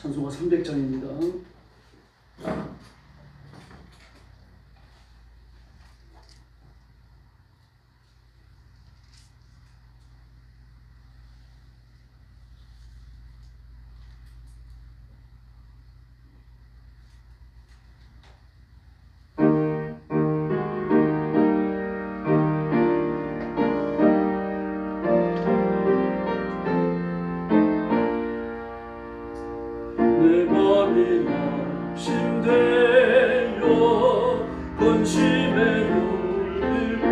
찬송가 300장입니다. 내 맘이 낙심되어 근심에 눌릴 때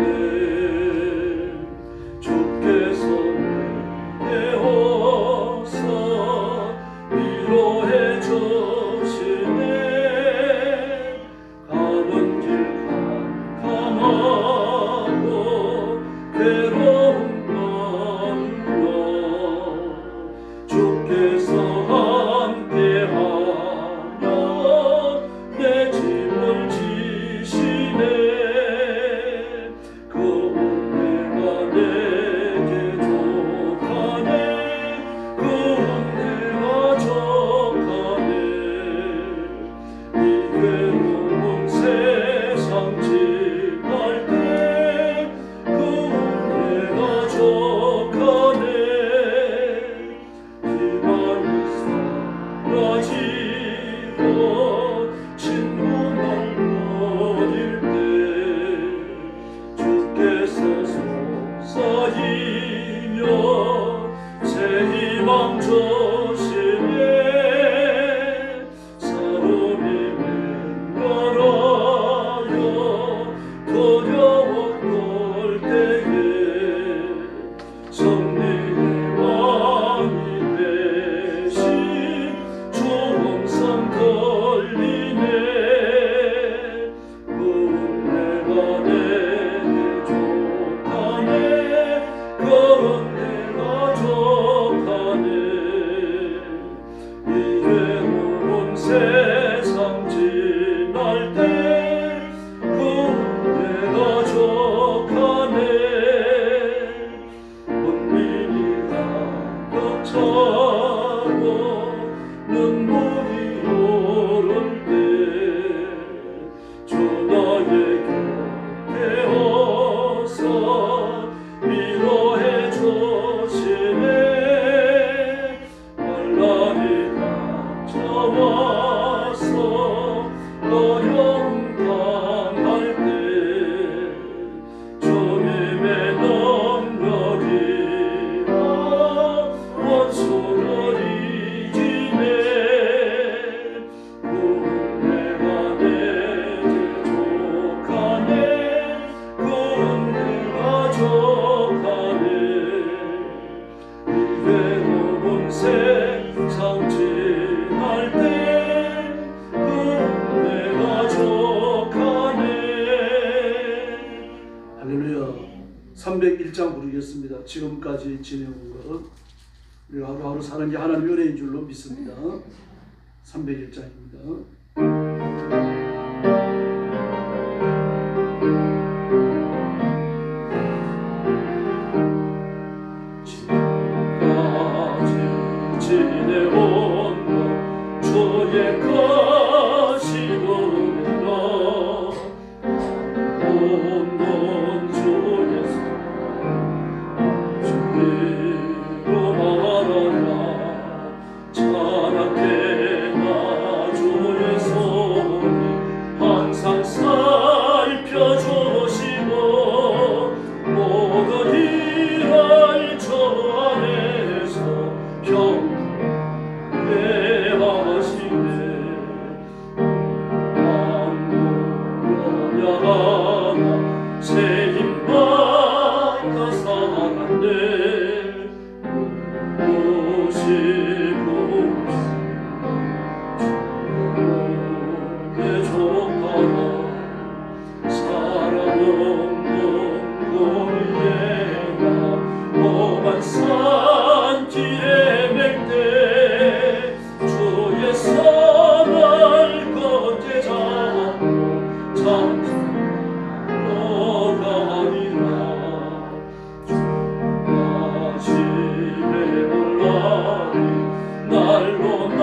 주께서 내게 오사 위로해 주시네. 가는 길 캄캄하고 괴로운 마음으로 주께서 내 짐을 지시네. 그 은혜가 내게 족하네. 그 은혜가 족하네. 이 괴로운 세상 지날 때 그 은혜가 족하네. 희망이 사라지고 친구 날 버릴 때 주께서 속삭이며 새 희망 주시네. 싸움이 맹렬하여 두려워 떨 때에 승리의 왕이 되신 주 음성 들리네. 그 은혜가 내게 족하네. 그 은혜가 족하네. 이 괴로운 세상 지날 때 그 은혜가 족하네. 은밀히 가득 차고 눈물이 오를 때 주 나의 곁에 오사 위로해 주시네. 말라리 닥쳐와서 어려움 당할 때 주님의 능력이라 원수를 이기네. 그 은혜가 내게 족하네. 그 은혜가 족하네. 이 괴로운 세상 지날 때 그 은혜가 족하네. 할렐루야. 301장 부르겠습니다. 지금까지 지내온 것 우리가 하루하루 사는 게 하나님의 은혜인 줄로 믿습니다. 301장입니다. 지금까지 지내온 것 주의 거시구나. 온돈 주의 주의로 말하라. 찬양해 나 주의 손이 항상 살펴주시고 모든 일을 주 안에서 평안해 하시네. 만물하나 새 힘과 살았네. 내 족하나 살아없는 고리에나 오만 산길에 맹대 주의 선을 걷게 잡고 참너가리라. 아침에 올라리 날로 나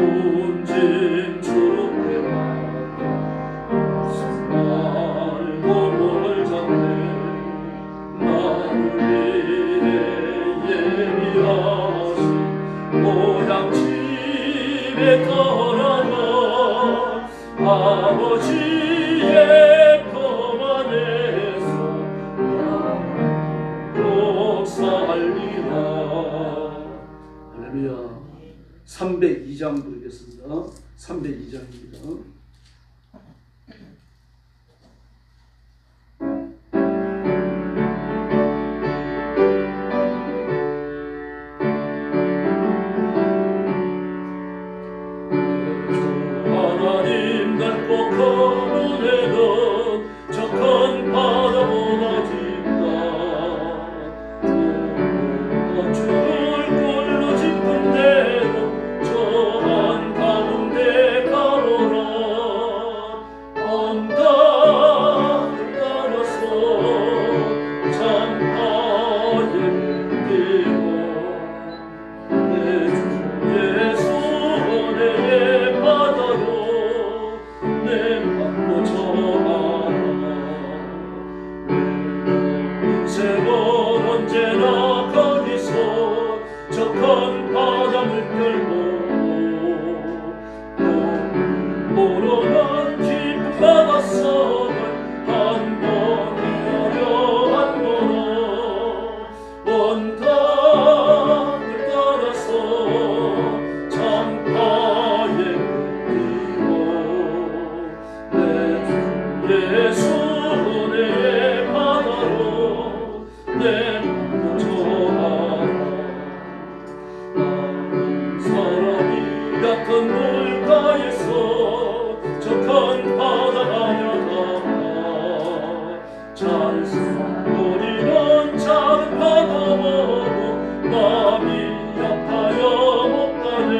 온진 주께 말고 뭘 잡네 나를 위해 예비하신 모양집에 떠나가 아버지의 품 안에서 역사할리라. 할렐루야. 302장 부르겠습니다. 302장입니다. 하나님 닮고 거문에는 저 큰 바다보다 깊다. 주를 꼴로 짚은 대로 저 한가운데 가보라. 언덕을 따라서 장파에 뛰어 내 주의 손에 바다로 내 맘도 정하라. 인생은 언제나 거기서 저 큰 바람을 끌고 모르는 깊은 바닷속을 한 번에 하려 한번은 언덕을 따라서 장파에 뛰어 내 주의 손에 바다로 내 맘도 정하라. 나는 사람이 같은 물가에서 저 큰 바다 하여다가 잔소리는 작은 바다 보고 마음이 아파요 못 가네.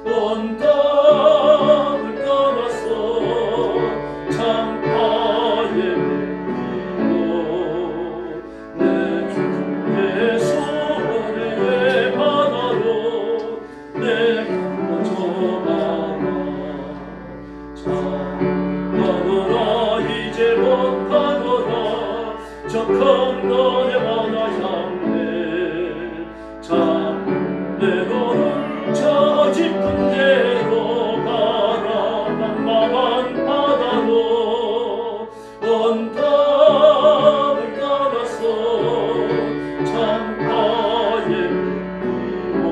언덕을 떠나서 장파에 뛰어 내 주의 손에 바다로 내 맘도 정하라. 가거라 이제 못가거라 저 큰 너의 바다 향해 내로는 저 짚은 대로 가라 막막한 바다로 언덕을 따라서 장파에 뛰어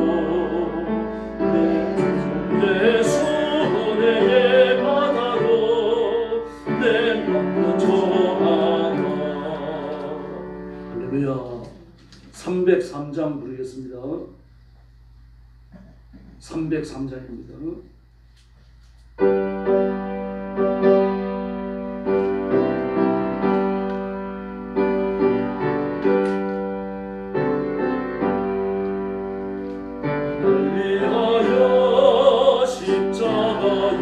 내 주의 손에 바다로 내 맘도 정하라. 할렐루야. 303장 부르겠습니다. 303장입니다. 위하여 십자가에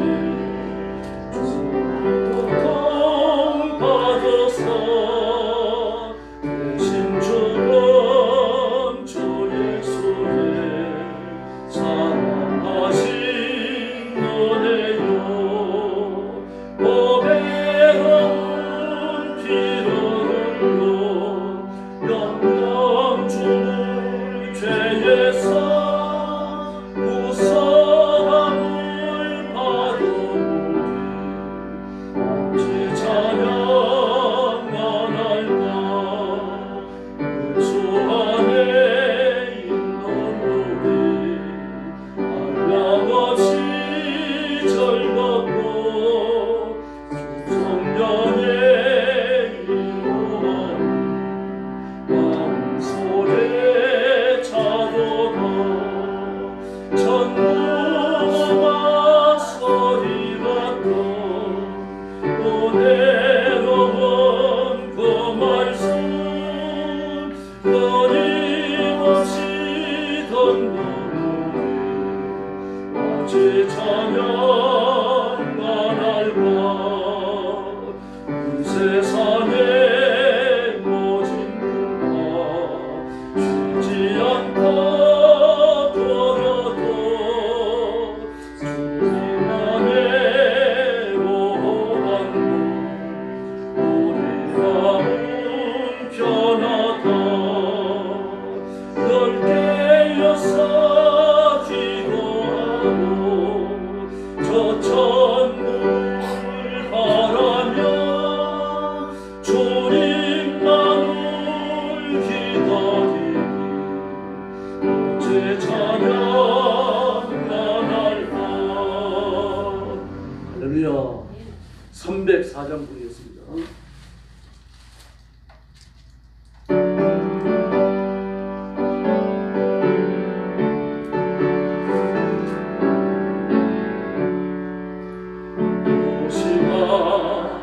고통 받아서 대신 죽은 주 예수의 사랑하신 은혜요 보배로운 피로 흘려 영영 주를 죄에서 무서움을 받아보니 어찌 찬양만할까. 그 주 안에 있는 우리 한량없이 즐겁고 주 성령의 이루어진 마음속에 차도다. 천국과 소리 같던 은혜로운 그 말씀 끊임없이 던지는 어찌 찬양만할까. 그 세상에 모진 분과 쉬지 않고 걸어도 저 천물 바라며 조림만을 기다리니 어제 찬양만 할까. 할렐루야. 304장 부르겠습니다.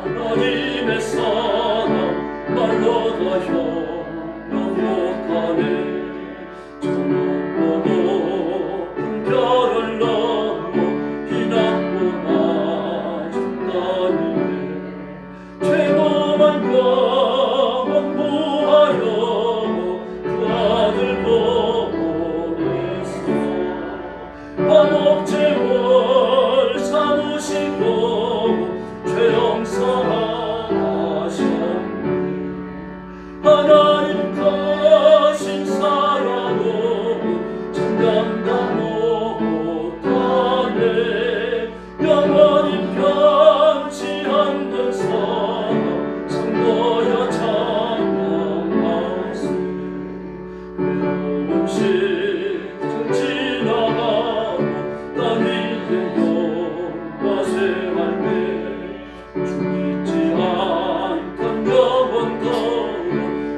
하나님의 사랑 말로 다 형용 못하네. 저 높고 별을 넘어 비난고 맞은다니 죄범한 영혼 구하여 그 아들 보내서 반옥제물 삼으시고 죄 용서하셨네. 하나님 거신 사랑으로 참담다 못하네. 영원히 변치 않는 사랑 성도여 찬양하세. 외로운 시절 지나가고 땅 위에 영화 생활 때 죽이지 않던 영원도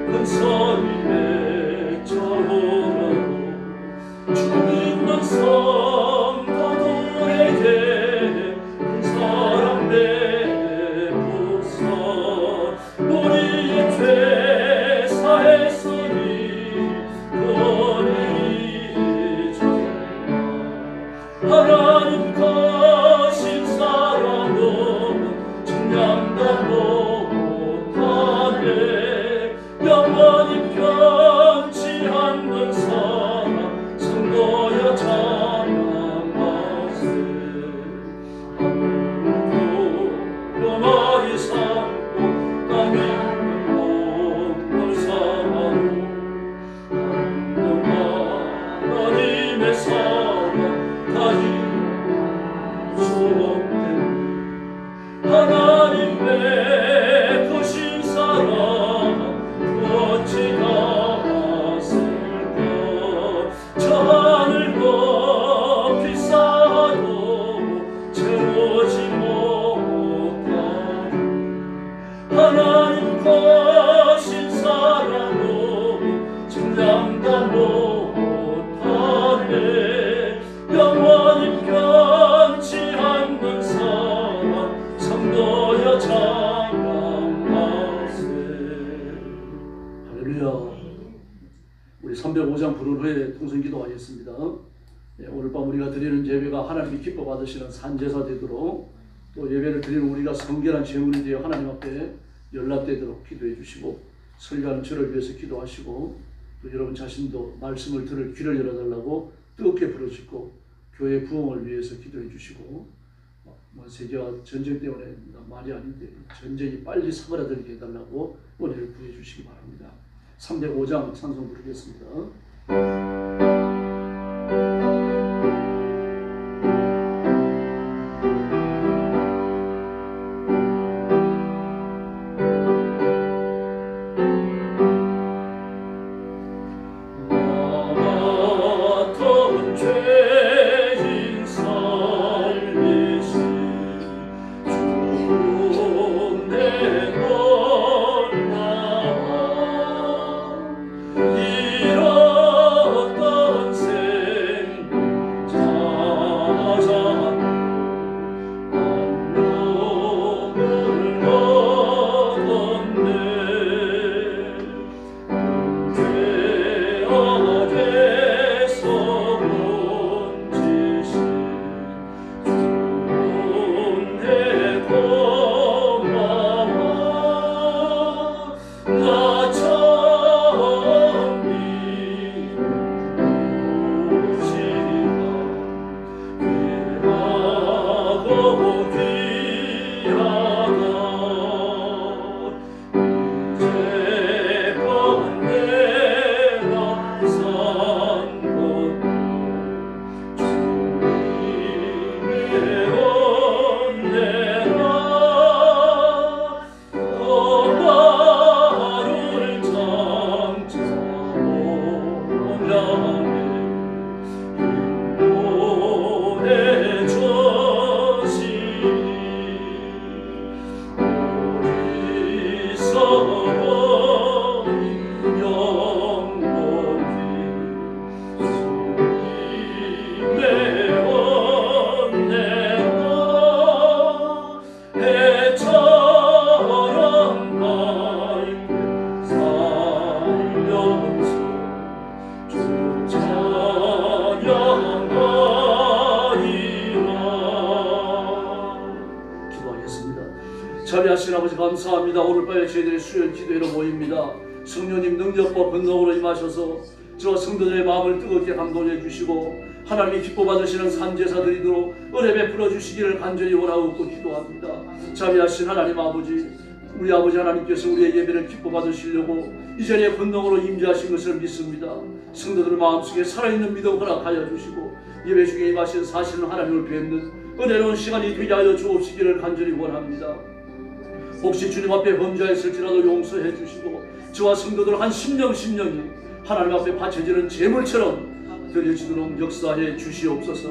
큰 소리에 저으라고 주 믿는 성도들에게 큰 사랑 베푸소. 우리의 죄 사했으니 그리 주라. 하나님 거신 사랑으로 증량도 못하네. 영원히 변치 않는 사랑 성도여 찬양하세. 하늘도 영원히 삼고 땅 있는 곳을 사랑으로 하나님의 사랑 다 이룰 수 없네. 하나님 베푸신 사랑 어찌 닿았을까. 저 하늘 높이 쌓아도 채우지 못하리. 하나님 거신 사랑으로 증량도 못하네. 영원히 변치 않는 사랑 성도여 찬양하세. 할렐루야. 우리 305장 부른 후에 통성 기도하겠습니다. 네, 오늘 밤 우리가 드리는 예배가 하나님이 기뻐 받으시는 산제사 되도록, 또 예배를 드리는 우리가 성결한 제물이 되어 하나님 앞에 연락되도록 기도해 주시고, 설교하는 저를 위해서 기도하시고, 또 여러분 자신도 말씀을 들을 귀를 열어달라고 뜨겁게 부르시고, 교회 부흥을 위해서 기도해 주시고, 세계화 전쟁 때문에 말이 아닌데 전쟁이 빨리 사그라들게 해달라고 은혜를 구해 주시기 바랍니다. 305장 찬송 부르겠습니다. 이뤘던 자비하신 아버지 감사합니다. 오늘 밤에 저희들의 수요일 기도회로 모입니다. 성령님 능력과 권능으로 임하셔서 저와 성도들의 마음을 뜨겁게 감동해 주시고 하나님이 기뻐 받으시는 산제사드리도록 은혜 베풀어 주시기를 간절히 원하고 기도합니다. 자비하신 하나님 아버지, 우리 아버지 하나님께서 우리의 예배를 기뻐 받으시려고 이전에 권능으로 임재하신 것을 믿습니다. 성도들 마음속에 살아있는 믿음 허락하여 주시고 예배 중에 임하신 사실은 하나님을 뵙는 은혜로운 시간이 되게 하여 주옵시기를 간절히 원합니다. 혹시 주님 앞에 범죄했을지라도 용서해 주시고 저와 성도들 한 심령이 하나님 앞에 바쳐지는 제물처럼 드려지도록 역사해 주시옵소서.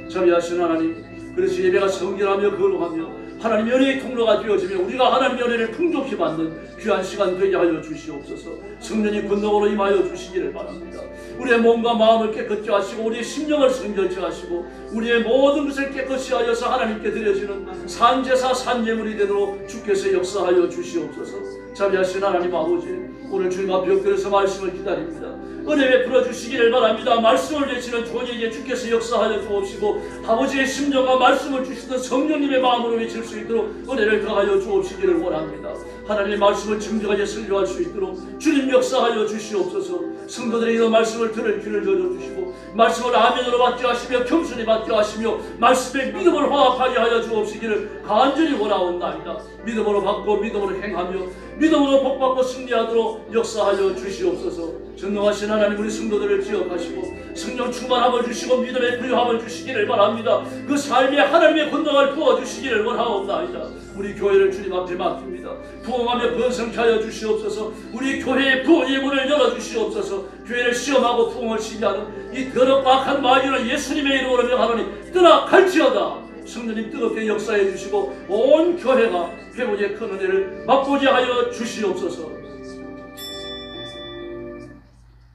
자비하신 하나님, 그래서 예배가 성결하며 거룩하며 하나님 연회의 통로가 되어지며 우리가 하나님 연회를 풍족히 받는 귀한 시간 되게 하여 주시옵소서. 성령님 권능으로 임하여 주시기를 바랍니다. 우리의 몸과 마음을 깨끗게 하시고 우리의 심령을 성결케 하시고 우리의 모든 것을 깨끗이 하여서 하나님께 드려지는 산제사 산예물이 되도록 주께서 역사하여 주시옵소서. 자비하신 하나님 아버지, 오늘 주님 앞에 엎드려서 말씀을 기다립니다. 은혜 베풀어 주시기를 바랍니다. 말씀을 외치는 종에게 주께서 역사하여 주옵시고 아버지의 심정과 말씀을 주시던 성령님의 마음으로 외칠 수 있도록 은혜를 더하여 주옵시기를 원합니다. 하나님의 말씀을 증거하게 설교할 수 있도록 주님 역사하여 주시옵소서. 성도들의 이런 말씀을 들을 귀를 열어주시고 말씀을 아멘으로 받게 하시며 겸손히 받게 하시며 말씀의 믿음을 화합하게 하여 주옵시기를 간절히 원하옵나이다. 믿음으로 받고 믿음으로 행하며 믿음으로 복받고 승리하도록 역사하여 주시옵소서. 전능하신 하나님, 우리 성도들을 기억하시고 성령 충만함을 주시고 믿음의 부유함을 주시기를 바랍니다. 그 삶에 하나님의 권능을 부어주시기를 원하옵나이다. 우리 교회를 주님 앞에 맡깁니다. 부흥하며 번성케 하여 주시옵소서. 우리 교회의 부흥의 문을 열어주시옵소서. 교회를 시험하고 부흥을 시기하는 이 더럽고 악한 마귀를 예수님의 이름으로 명하노니 떠나갈지어다. 성령님 뜨겁게 역사해 주시고 온 교회가 회복의 큰 은혜를 맛보게 하여 주시옵소서.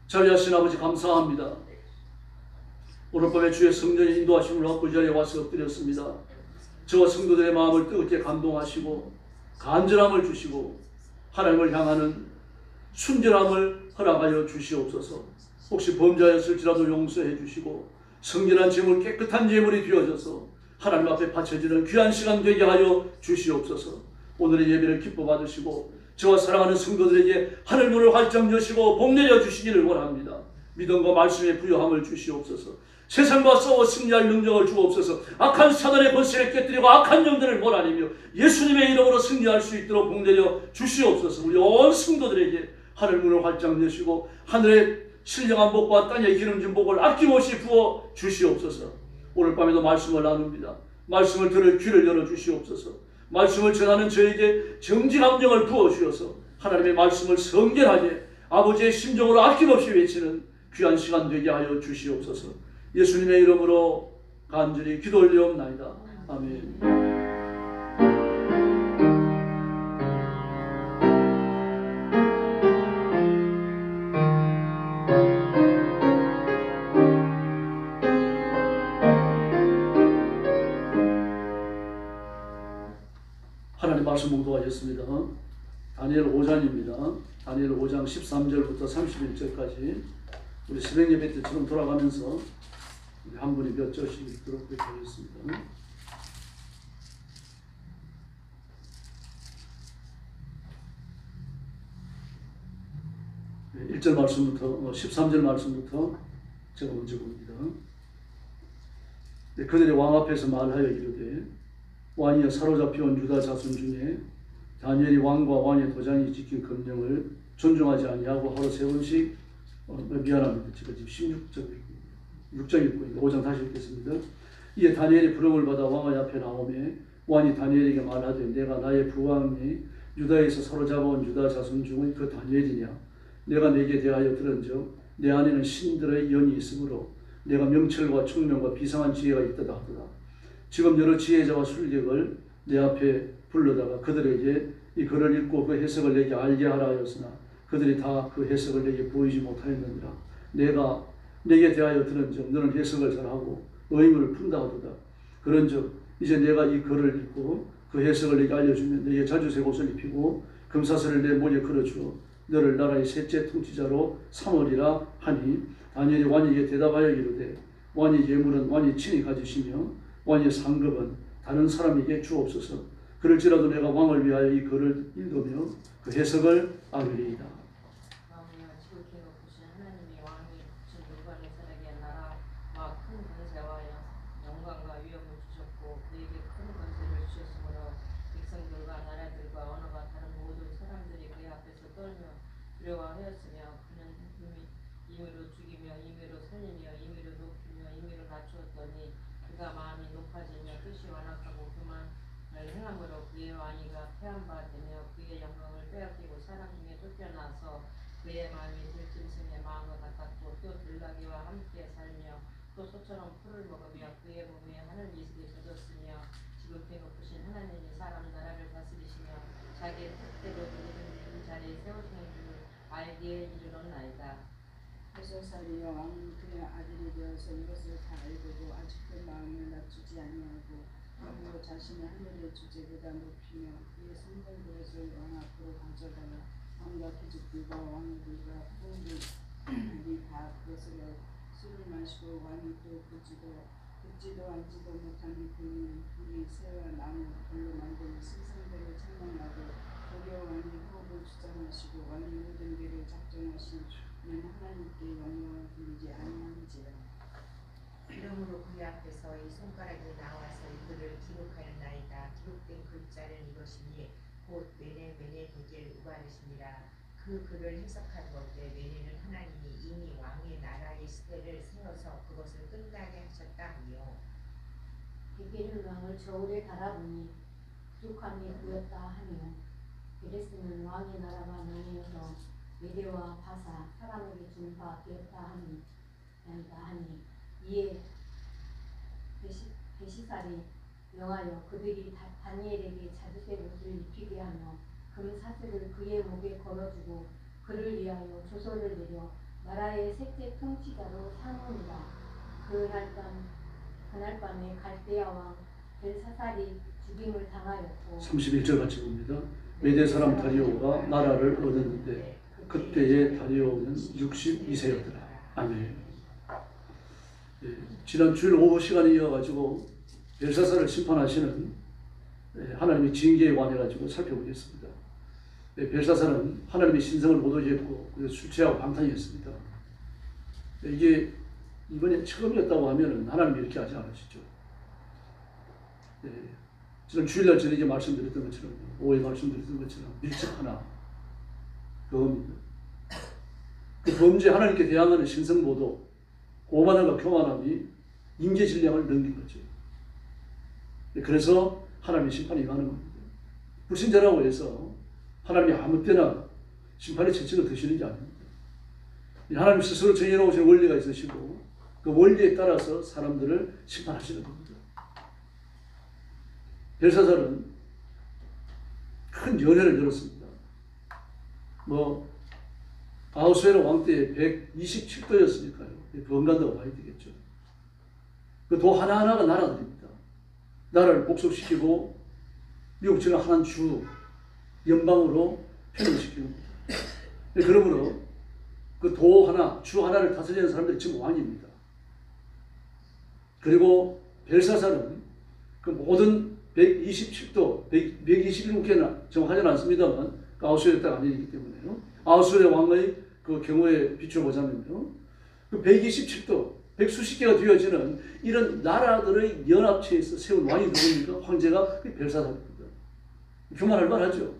자비하신 아버지 감사합니다. 오늘 밤에 주의 성령의 인도하심을 받고 이 자리에 와서 엎드렸습니다. 저와 성도들의 마음을 뜨겁게 감동하시고 간절함을 주시고 하나님을 향하는 순전함을 허락하여 주시옵소서. 혹시 범죄하였을지라도 용서해 주시고 성결한 제물, 깨끗한 제물이 되어져서 하나님 앞에 바쳐지는 귀한 시간 되게 하여 주시옵소서. 오늘의 예배를 기뻐 받으시고 저와 사랑하는 성도들에게 하늘 문을 활짝 여시고 복 내려 주시기를 원합니다. 믿음과 말씀의 부요함을 주시옵소서. 세상과 싸워 승리할 능력을 주옵소서. 악한 사단의 권세를 깨뜨리고 악한 영들을 몰아내며 예수님의 이름으로 승리할 수 있도록 복 내려 주시옵소서. 우리 온 성도들에게 하늘 문을 활짝 여시고 하늘의 신령한 복과 땅의 기름진 복을 아낌없이 부어 주시옵소서. 오늘 밤에도 말씀을 나눕니다. 말씀을 들을 귀를 열어 주시옵소서. 말씀을 전하는 저에게 정직한 영을 부어주셔서 하나님의 말씀을 성결하게 아버지의 심정으로 아낌없이 외치는 귀한 시간 되게 하여 주시옵소서. 예수님의 이름으로 간절히 기도 올리옵나이다. 아멘. 하나님 말씀 묵도하겠습니다. 다니엘 5장입니다. 다니엘 5장 13절부터 31절까지 우리 새벽 예배 때처럼 돌아가면서 한 분이 몇 절씩 읽도록 하겠습니다. 네, 1절 말씀부터 13절 말씀부터 제가 먼저 봅니다. 네, 그들의 왕 앞에서 말하여 이르되 왕이여 사로잡혀온 유다 자손 중에 다니엘이 왕과 왕의 도장이 지킨 검령을 존중하지 아니하고 하루 세 번씩 미안합니다. 제가 지금 6장 읽고 있는데 5장 다시 읽겠습니다. 이에 다니엘이 부름을 받아 왕의 앞에 나오매 왕이 다니엘에게 말하되 내가 나의 부왕이 유다에서 사로잡아온 유다 자손 중의 그 다니엘이냐. 내가 내게 대하여 들은즉 내 안에는 신들의 영이 있으므로 내가 명철과 총명과 비상한 지혜가 있다다 하더라. 지금 여러 지혜자와 술객을 내 앞에 불러다가 그들에게 이 글을 읽고 그 해석을 내게 알게 하라 하였으나 그들이 다 그 해석을 내게 보이지 못하였느니라. 내가 내게 대하여 들은즉 너는 해석을 잘하고 의문을 푼다 하도다. 그런즉 이제 내가 이 글을 읽고 그 해석을 내게 알려주면 내게 자주색 옷을 입히고 금사슬을 내 머리에 걸어주어 너를 나라의 셋째 통치자로 삼으리라 하니 다니엘이 왕에게 대답하여 이르되 왕의 예물은 왕이 친히 가지시며 왕의 상급은 다른 사람에게 주옵소서. 그럴지라도 내가 왕을 위하여 이 글을 읽으며 그 해석을 알리이다. 마음이여 지극히 높으신 하나님이 왕이 붙인 누가네살에게 나라와 큰 권세와 영광과 위엄을 주셨고 그에게 큰 권세를 주셨으므로 백성들과 나라들과 언어가 다른 모든 사람들이 그의 앞에서 떨며 두려워하였으며 그는 임의로 죽이며 임의로 살리며 임의로 높이며 임의로 낮추었더니 그가 마음이 높아지며 뜻이 완악하고 교만을 행함으로 그의 왕위가 패한 바 되며 그의 영광을 빼앗기고 사람 중에 쫓겨나서 그의 마음이 들짐승의 마음과 같았고 또 들나귀와 함께 살며 또 소처럼 풀을 먹으며 그의 몸에 하늘 이슬이 젖었으며 지극히 높으신 하나님이 사람 나라를 다스리시며 자기의 뜻대로 누구든지 그 자리에 세우시는 줄을 알기에 이르렀나이다. 벨사살이여 왕은 그의 아들이 되어서 이것을 다 알고 아직도 마음을 낮추지 아니하고 그리고 자신의 하늘의 주제보다 높이며 그의 성전 그릇을 왕 앞으로 가져다가 왕과 귀족들과 왕들과 부흥들이 다 그것을 술을 마시고 왕이 또 긋지도 앉지도 못하는 그는 불이 새와 나무 돌로 만든 신상들을 찬양하고 도리어 왕이 호흡을 주장하시고 왕이 모든 길을 작정하신 하나님께 영광을 돌리지 아니한지라. 그러므로 그의 앞에서 이 손가락이 나와서 이들을 기록하였나이다. 기록된 글자는 이것이니 곧 메네 데겔 우바르시니라. 그 글을 해석하는 것에 메네는 하나님이 이미 왕의 나라의 시대를 세워서 그것을 끝나게 하셨다 하며 데겔은 왕을 저울에 달아보니 부족함이 보였다 하며 베레스는 왕의 나라가 나뉘어서 메대와 바사 사람에게 준 바 되었다 하니 이에 베시살이 명하여 그들이 다니엘에게 자주색 옷을 입히게 하며 금 사슬을 그의 목에 걸어주고 그를 위하여 조서를 내려 나라의 셋째 통치자로 삼으니라. 그날 밤에 갈대아 왕 벨사살이 죽임을 당하였고 31절 같이 봅니다. 메대 사람 다리오가 나라를 얻었는데 그때의 다리오는 62세였더라. 아멘. 예, 지난 주일 오후 시간에 이어가지고 벨사살을 심판하시는 하나님의 징계에 관해가지고 살펴보겠습니다. 벨사살은 하나님의 신성을 못 어겼고 술 취하고 방탕했습니다. 이게 이번에 처음이었다고 하면 하나님이 이렇게 하지 않으시죠. 지난 주일날 저에게 말씀드렸던 것처럼 오후에 말씀드렸던 것처럼 밀집 하나 그겁니다. 그 범죄 하나님께 대항하는 신성보도 오만함과 교만함이 인계질량을 넘긴 거죠. 그래서 하나님의 심판이 임하는 겁니다. 불신자라고 해서 하나님이 아무 때나 심판의 채찍을 드시는 게 아닙니다. 하나님 스스로 정해놓으신 원리가 있으시고 그 원리에 따라서 사람들을 심판하시는 겁니다. 벨사살은 큰 연회를 열었습니다. 아하수에로 왕 때 127도였으니까요. 번간다고 봐야 되겠죠. 그 도 하나하나가 나라들입니다. 나라를 복속시키고 미국처럼 하나는 주 연방으로 편입시키는 겁니다. 그러므로 그 도 하나, 주 하나를 다스리는 사람들이 지금 왕입니다. 그리고 벨사살은 그 모든 127도, 121국회는 정확하지는 않습니다만 그 아하수에르 때가 아니기 때문에요. 아하수에르 왕의 그 경우에 비춰보자면요. 그 127도, 백수십 개가 되어지는 이런 나라들의 연합체에서 세운 왕이 누굽니까? 황제가 그 벨사살입니다. 교만할 만하죠.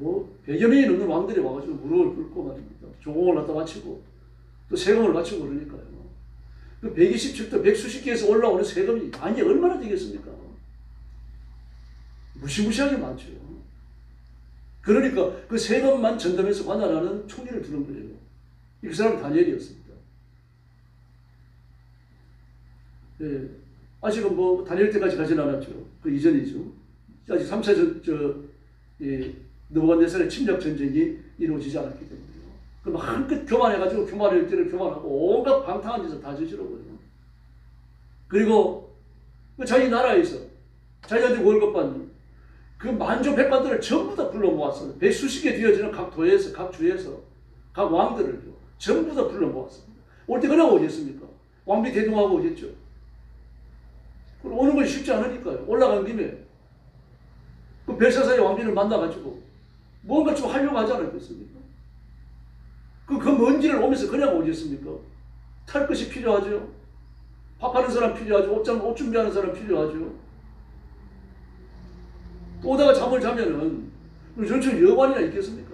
100여 명이 넘는 왕들이 와가지고 무릎을 꿇고 말입니다. 조공을 갖다 바치고 또 세금을 바치고 그러니까요. 그 127도, 백수십 개에서 올라오는 세금이 얼마나 되겠습니까? 무시무시하게 많죠. 그러니까 그 세금만 전담해서 관할하는 총리를 두는 거예요. 그 사람은 다니엘이었습니다. 예, 아직은 다니엘 때까지 가진 않았죠. 그 이전이죠. 아직 3차 느부갓네살의 침략 전쟁이 이루어지지 않았기 때문에요. 그럼 한껏 교만해가지고 교만할 때를 교만하고 온갖 방탕한 짓을 다 저지르고요. 그리고 자기 나라에서 자기한테 월급 받는 그 만조 백관들을 전부 다 불러 모았습니다. 백수십 개 되어지는 각 도에서, 각 주에서, 각 왕들을 전부 다 불러 모았습니다. 올 때 그냥 오겠습니까? 왕비 대동하고 오겠죠. 오는 건 쉽지 않으니까요. 올라간 김에 그 벨사사의 왕비를 만나가지고 뭔가 좀 하려고 하지 않았겠습니까? 그 먼지를 오면서 그냥 오겠습니까? 탈 것이 필요하죠. 밥하는 사람 필요하죠. 옷 준비하는 사람 필요하죠. 오다가 잠을 자면은 전체 여관이나 있겠습니까?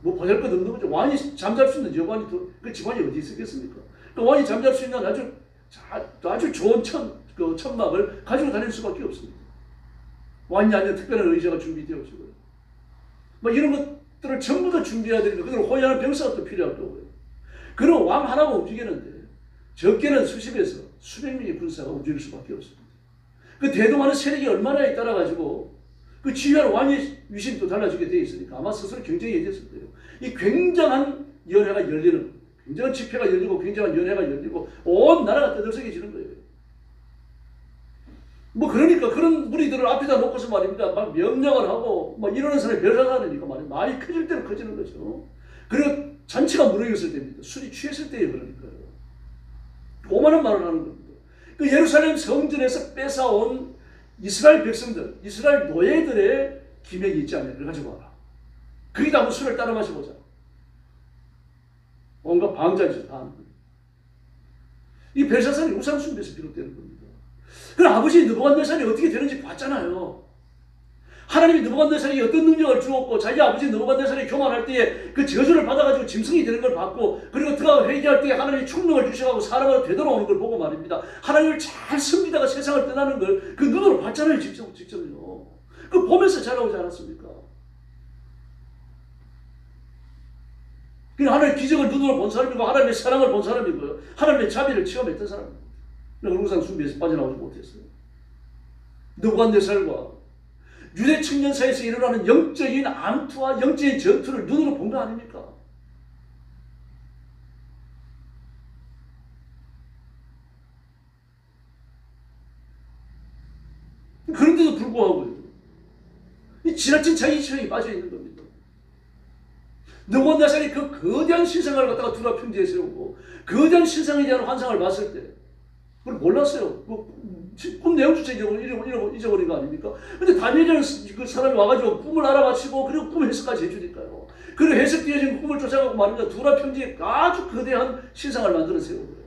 뭐 보잘 것 없는 거죠. 왕이 잠잘 수 있는 여관이 그 집안이 어디 있었겠습니까? 그 왕이 잠잘 수 있는 아주 좋은 천막을 가지고 다닐 수밖에 없습니다. 왕이 아니라 특별한 의자가 준비되어 있고요. 뭐 이런 것들을 전부 다 준비해야 되니까 그걸 호위하는 병사가 또 필요할 거고요. 그럼 왕 하나가 움직이는데 적게는 수십에서 수백 명의 군사가 움직일 수밖에 없습니다. 그 대동하는 세력이 얼마나에 따라 가지고 그 지휘하는 왕의 위신도 달라지게 되어 있으니까 아마 스스로 경쟁이 됐을 거예요. 이 굉장한 연회가 열리는, 굉장한 집회가 열리고 굉장한 연회가 열리고 온 나라가 떠들썩해지는 거예요. 뭐 그러니까 그런 무리들을 앞에다 놓고서 말입니다. 막 명령을 하고 막 이러는 사람이 별사하니까 말이에요. 말이 커질 대로 커지는 거죠. 그리고 잔치가 무르익었을 때입니다. 술이 취했을 때에 그러니까요. 오만한 말을 하는 겁니다. 그 예루살렘 성전에서 뺏어온 이스라엘 백성들, 이스라엘 노예들의 기맥이 있지 않냐. 그걸 가지고 와라. 거기다 한번 술을 따라 마셔보자. 온갖 방자에서 다 하는 거예요. 이 벨사살이 우상숭배에서 비롯되는 겁니다. 그럼 아버지 느부갓네살이 어떻게 되는지 봤잖아요. 하나님이 느부갓네살에게 어떤 능력을 주었고 자기 아버지 느부갓네살이 교만할 때에 그 저주를 받아가지고 짐승이 되는 걸 봤고 그리고 그가 회개할 때에 하나님이 충능을 주셔가지고 사람으로 되돌아오는 걸 보고 말입니다. 하나님을 잘 섬기다가 세상을 떠나는 걸 그 눈으로 봤잖아요. 직접요. 그 보면서 자라오지 않았습니까? 그냥 하나님의 기적을 눈으로 본 사람이고 하나님의 사랑을 본 사람이고요. 하나님의 자비를 체험했던 사람입니다. 우상숭배에서 빠져나오지 못했어요. 느부갓네살과 유대 청년 사이에서 일어나는 영적인 암투와 영적인 전투를 눈으로 본 거 아닙니까? 그런데도 불구하고 이 지나친 자기 취향이 빠져 있는 겁니다. 느부갓네살이 그 거대한 신상을 갖다가 두라 평지에 세우고 거대한 신상에 대한 환상을 봤을 때 그걸 몰랐어요. 꿈 내용조차 잊어버린 거 아닙니까? 근데 다니엘이라는 그 사람이 와가지고 꿈을 알아맞히고 그리고 꿈 해석까지 해주니까요. 그리고 해석되어진 꿈을 쫓아가고 말입니다. 두라 평지에 아주 거대한 신상을 만들어 세우고요.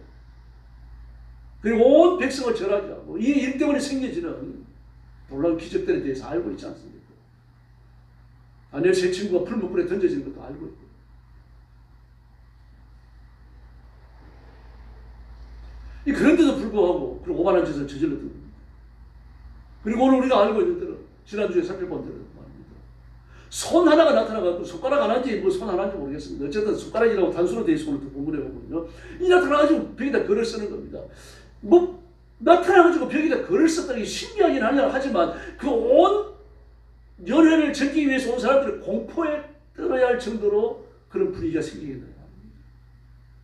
그리고 온 백성을 절하게 하고 이 일 때문에 생겨지는 놀라운 기적들에 대해서 알고 있지 않습니까? 다니엘 세 친구가 풀무불에 던져지는 것도 알고 있고. 그런데도 불구하고 그런 오만한 짓을 저질렀던 겁니다. 그리고 오늘 우리가 알고 있는 대로 지난주에 살펴본 대로 말입니다. 손 하나가 나타나가지고 손가락 하나인지 뭐 손 하나인지 모르겠습니다. 어쨌든 손가락이라고 단수로 되어 있어 오늘 또 본문에 보면요. 이 나타나가지고 벽에다 글을 쓰는 겁니다. 뭐 나타나가지고 벽에다 글을 썼다는 게 신기하긴 하지만 그 온 연회를 즐기기 위해서 온 사람들이 공포에 떨어야 할 정도로 그런 분위기가 생기게 돼요.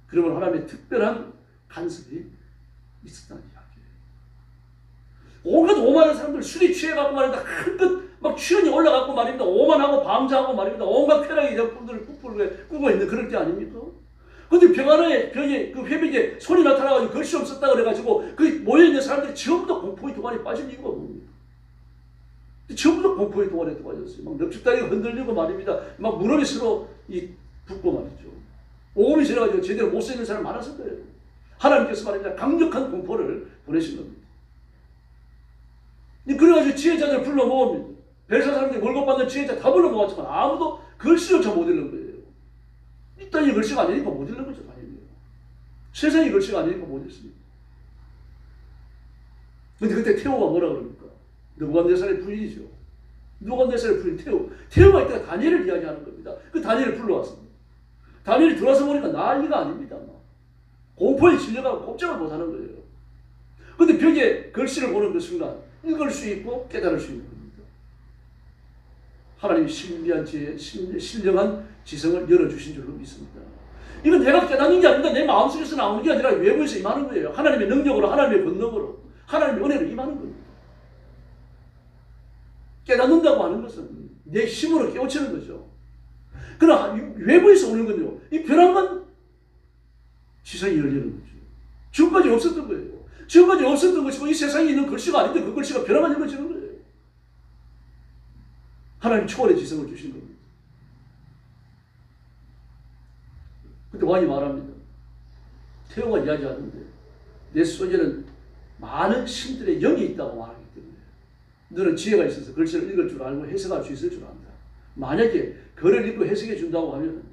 그러면 하나님의 특별한 간섭이 있었다는 이야기예요. 온갖 오만한 사람들 술이 취해갖고 말입니다. 한껏 막 취연이 올라갖고 말입니다. 오만하고 방자하고 말입니다. 온갖 쾌락의 작품들을 꾸고 있는 그럴 때 아닙니까? 근데 벽에 그 회벽에 손이 나타나가지고 글씨 없었다 그래가지고 그 모여있는 사람들이 전부 다 공포의 동안에 빠진 이유가 뭡니까? 전부 다 공포의 동안에 빠졌어요. 막 넙죽다리가 흔들리고 말입니다. 막 무릎이 서로 붓고 말이죠. 오금이 지나가지고 제대로 못 쓰는 사람 많았을 거예요. 하나님께서 말입니다. 강력한 공포를 보내신 겁니다. 그래가지고 지혜자들을 불러 모읍니다. 벨사 사람들이 월급 받는 지혜자 다 불러 모았지만 아무도 글씨조차 못 읽는 거예요. 이 땅이 글씨가 아니니까 못 읽는 거죠. 당연히. 세상이 글씨가 아니니까 못 읽습니다. 근데 그때 태호가 뭐라 그럽니까? 느부갓네살의 부인이죠. 느부갓네살의 부인 태호가 이때가 다니엘을 이야기하는 겁니다. 그 다니엘을 불러왔습니다. 다니엘이 들어와서 보니까 난리가 아닙니다. 공포에 질려가고 꼼짝을 못하는 거예요. 근데 벽에 글씨를 보는 그 순간 읽을 수 있고 깨달을 수 있는 겁니다. 하나님이 신비한 지혜, 신령한 지성을 열어주신 줄로 믿습니다. 이건 내가 깨닫는 게 아닙니다. 내 마음속에서 나오는 게 아니라 외부에서 임하는 거예요. 하나님의 능력으로, 하나님의 권능으로, 하나님의 은혜로 임하는 겁니다. 깨닫는다고 하는 것은 내 힘으로 깨우치는 거죠. 그러나 외부에서 오는 건요. 이 벼랑만 지상이 열리는 거죠. 지금까지 없었던 거예요. 지금까지 없었던 것이고 이 세상에 있는 글씨가 아닌데 그 글씨가 벼랑만 열려지는 거예요. 하나님 초월의 지성을 주신 겁니다. 그때 왕이 말합니다. 태호가 이야기하는데 내 속에는 많은 신들의 영이 있다고 말하기 때문에 너는 지혜가 있어서 글씨를 읽을 줄 알고 해석할 수 있을 줄 안다. 만약에 글을 읽고 해석해 준다고 하면